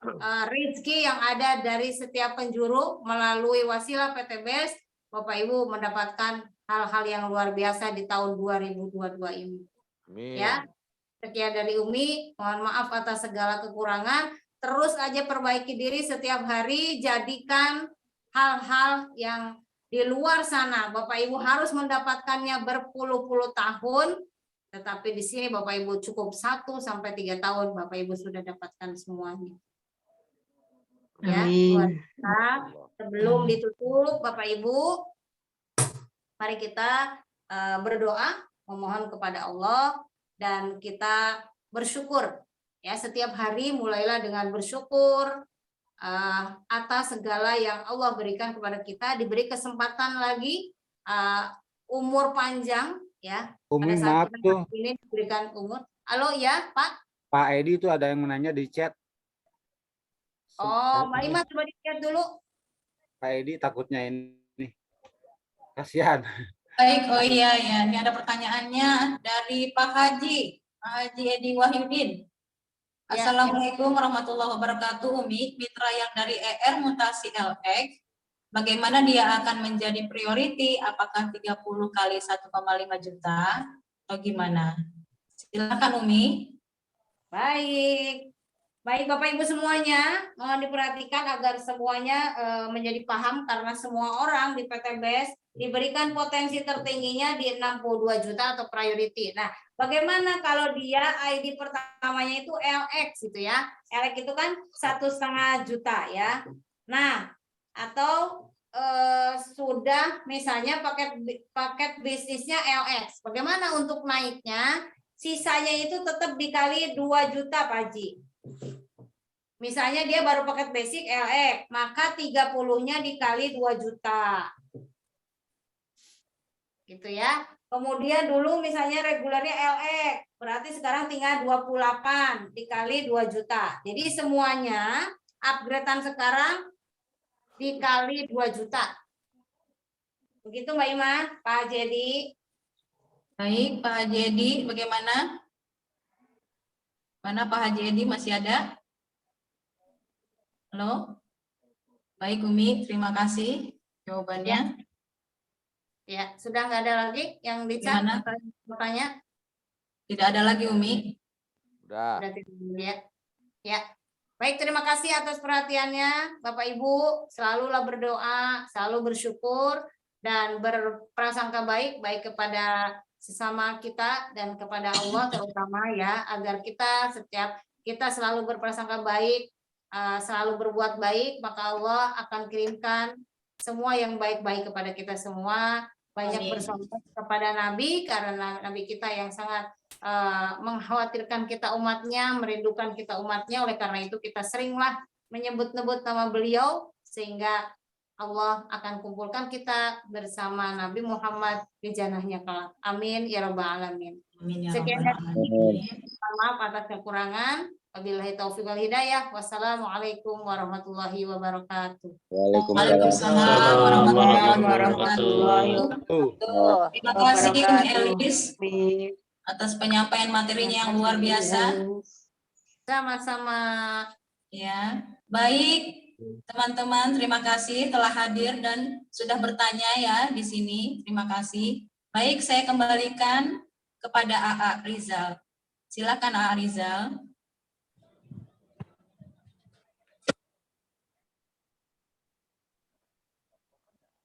rezeki yang ada dari setiap penjuru melalui wasilah PTBS, Bapak Ibu mendapatkan hal-hal yang luar biasa di tahun 2022 ini. Amin. Ya, sekian dari Umi, mohon maaf atas segala kekurangan, terus aja perbaiki diri setiap hari, jadikan hal-hal yang di luar sana Bapak Ibu harus mendapatkannya berpuluh-puluh tahun, tetapi di sini Bapak Ibu cukup 1 sampai 3 tahun Bapak Ibu sudah dapatkan semuanya. Ya, nah, sebelum ditutup Bapak Ibu, mari kita berdoa memohon kepada Allah dan kita bersyukur ya, setiap hari mulailah dengan bersyukur atas segala yang Allah berikan kepada kita, diberi kesempatan lagi, umur panjang ya. Umi, pada saat maaf kita tuh. ini diberikan umur. Halo ya Pak. Pak Edi itu ada yang menanya di chat. Oh, Mbak Ima coba dilihat dulu. Pak Edi takutnya ini. Kasihan. Baik, oh iya ya, ini ada pertanyaannya dari Pak Haji Edi Wahyudin. Assalamualaikum warahmatullahi wabarakatuh. Umi, mitra yang dari ER mutasi LX, bagaimana dia akan menjadi priority? Apakah 30 kali 1,5 juta atau gimana? Silakan Umi. Baik. Baik Bapak Ibu semuanya, mohon diperhatikan agar semuanya menjadi paham, karena semua orang di PTBS diberikan potensi tertingginya di 62 juta atau priority. Nah, bagaimana kalau dia ID pertamanya itu LX gitu ya? LX itu kan 1,5 juta ya. Nah, atau sudah misalnya paket bisnisnya LX. Bagaimana untuk naiknya? Sisanya itu tetap dikali 2 juta Pak Haji. Misalnya dia baru paket basic LX, maka 30-nya dikali 2 juta. Gitu ya. Kemudian dulu misalnya regulernya LX, berarti sekarang tinggal 28 dikali 2 juta. Jadi semuanya upgradean sekarang dikali 2 juta. Begitu Mbak Ima, Pak Jadi. Baik, Pak Jadi, bagaimana? Mana Pak Haji Edi, masih ada? Halo? Baik, Umi, terima kasih jawabannya. Ya, sudah nggak ada lagi yang dicap Gimana? bertanya? Tidak ada lagi, Umi. Udah tidak ya. Ya. Baik, terima kasih atas perhatiannya Bapak Ibu. Selalulah berdoa, selalu bersyukur dan berprasangka baik kepada sesama kita dan kepada Allah terutama ya, agar kita selalu berprasangka baik, selalu berbuat baik, maka Allah akan kirimkan semua yang baik-baik kepada kita semua. Banyak bersolat kepada Nabi karena Nabi kita yang sangat mengkhawatirkan kita umatnya, merindukan kita umatnya. Oleh karena itu kita seringlah menyebut-nyebut nama beliau sehingga Allah akan kumpulkan kita bersama Nabi Muhammad di jannahnya kelak. Amin ya rabbal alamin. Amin ya Sekian rabbal dari alamin. maaf atas kekurangan. Wabillahi taufiq wal hidayah. Wassalamualaikum warahmatullahi wabarakatuh. Waalaikumsalam warahmatullahi wabarakatuh. Terima kasih Elis atas penyampaian materinya yang luar biasa. Sama-sama. Ya, baik teman-teman, terima kasih telah hadir dan sudah bertanya ya di sini. Terima kasih. Baik, saya kembalikan kepada AA Rizal. Silakan AA Rizal.